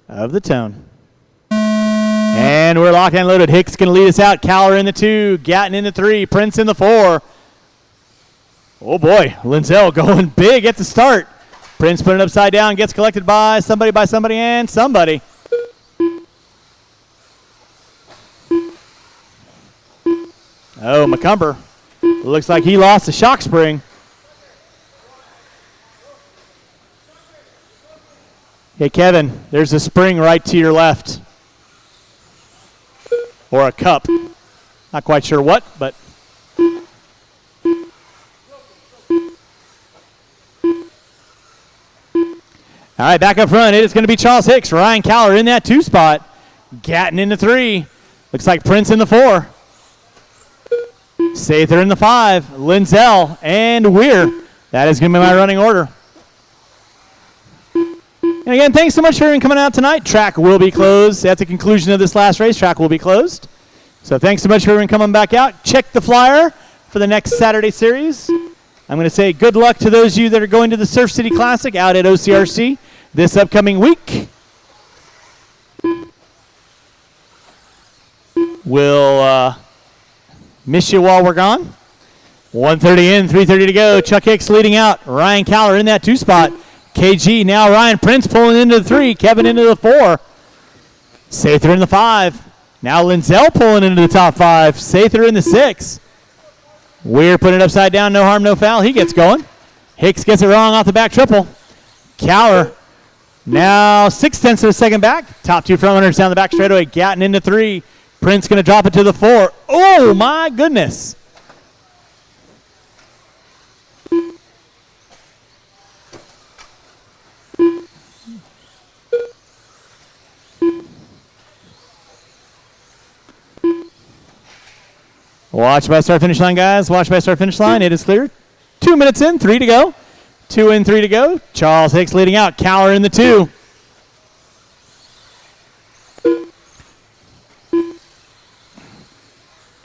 of the tone. And we're locked and loaded. Hicks going to lead us out. Caller in the 2. Gatton in the 3. Prince in the 4. Oh, boy. Lindsell going big at the start. Prince putting it upside down. Gets collected by somebody, and somebody. Oh, McCumber. Looks like he lost the shock spring. Hey, Kevin, there's a spring right to your left. Or a cup. Not quite sure what, but. All right, back up front. It is going to be Charles Hicks. Ryan Caller in that 2 spot. Gatton in the 3. Looks like Prince in the 4. Sather in the 5. Lindsell and Weir. That is going to be my running order. And again, thanks so much for coming out tonight. Track will be closed. At the conclusion of this last race, track will be closed. So thanks so much for everyone coming back out. Check the flyer for the next Saturday series. I'm going to say good luck to those of you that are going to the Surf City Classic out at OCRC this upcoming week. We'll miss you while we're gone. 1:30 in, 3:30 to go. Chuck Hicks leading out. Ryan Caller in that 2 spot. KG, now Ryan Prince pulling into the 3. Kevin into the 4. Sather in the 5. Now Lindsell pulling into the top 5. Sather in the 6. Weir putting it upside down. No harm, no foul. He gets going. Hicks gets it wrong off the back triple. Caller now 0.6 of a second back. Top 2 front runners down the back straightaway. Gatton into 3. Prince going to drop it to the 4. Oh, my goodness. Watch by start finish line, guys. Watch by start finish line. It is clear. 2 minutes in, 3 to go. 2 in, 3 to go. Charles Hicks leading out. Caller in the 2.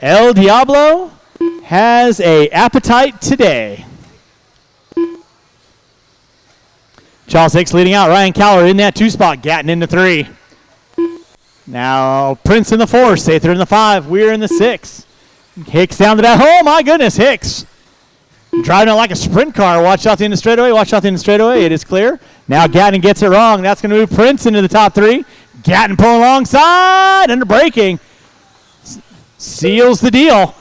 El Diablo has a appetite today. Charles Hicks leading out. Ryan Caller in that 2 spot. Gatton in the 3. Now Prince in the 4. Sather in the 5. Weir in the 6. Hicks down the back. Oh, my goodness, Hicks. Driving it like a sprint car. Watch out the end of the straightaway. Watch out the end of the straightaway. It is clear. Now Gatton gets it wrong. That's going to move Prince into the top 3. Gatton pulling alongside. Under braking. Seals the deal.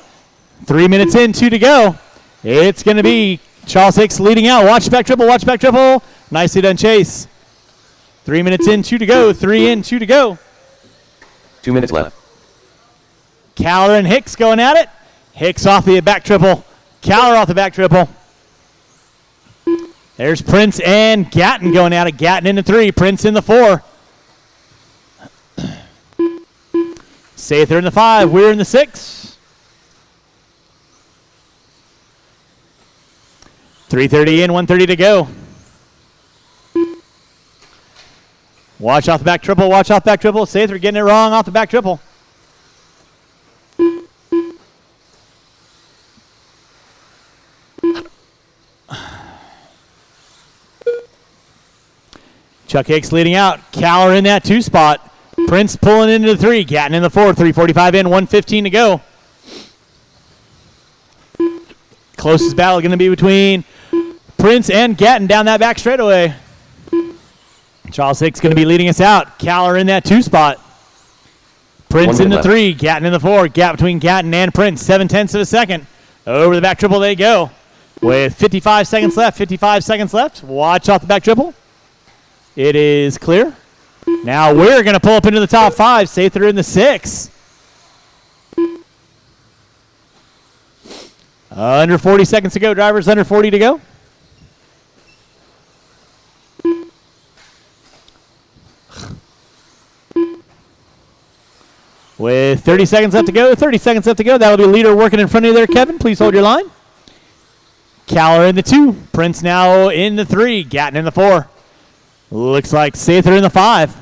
3 minutes in, 2 to go. It's going to be Charles Hicks leading out. Watch back triple. Watch back triple. Nicely done, Chase. 3 minutes in, 2 to go. 3 in, 2 to go. 2 minutes left. Caller and Hicks going at it. Hicks off the back triple. Caller off the back triple. There's Prince and Gatton going at it. Gatton in the 3. Prince in the 4. Sather in the 5. Weir in the 6. 3:30 in, 1:30 to go. Watch off the back triple. Watch off back triple. Sather getting it wrong off the back triple. Chuck Hicks leading out. Caller in that 2 spot. Prince pulling into the 3. Gatton in the 4. 3:45 in. 1:15 to go. Closest battle going to be between Prince and Gatton down that back straightaway. Charles Hicks going to be leading us out. Caller in that 2 spot. Prince in the 3. Gatton in the 4. Gap between Gatton and Prince. 7/10 of a second. Over the back triple they go. With 55 seconds left. 55 seconds left. Watch off the back triple. It is clear. Now we're going to pull up into the top 5. Sather in the 6. Under 40 seconds to go, drivers. Under 40 to go. With 30 seconds left to go, 30 seconds left to go. That will be leader working in front of you there, Kevin. Please hold your line. Caller in the 2. Prince now in the 3. Gatton in the 4. Looks like Sather in the 5.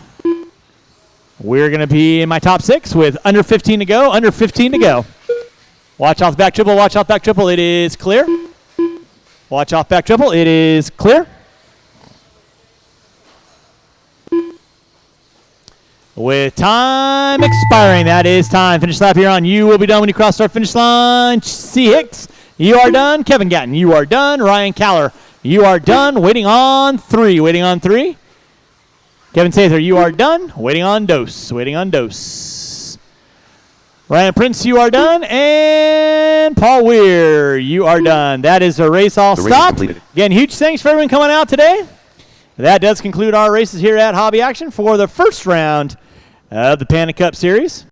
We're going to be in my top 6 with under 15 to go. Under 15 to go. Watch off back triple. Watch off back triple. It is clear. Watch off back triple. It is clear. With time expiring. That is time. Finish lap here on. You will be done when you cross our finish line. C. Hicks, you are done. Kevin Gatton, you are done. Ryan Caller, you are done. Waiting on 3. Waiting on 3. Kevin Sather, you are done. Waiting on Dose. Waiting on Dose. Ryan Prince, you are done. And Paul Weir, you are done. That is a race all stopped. Again, huge thanks for everyone coming out today. That does conclude our races here at Hobby Action for the first round of the Panda Cup Series.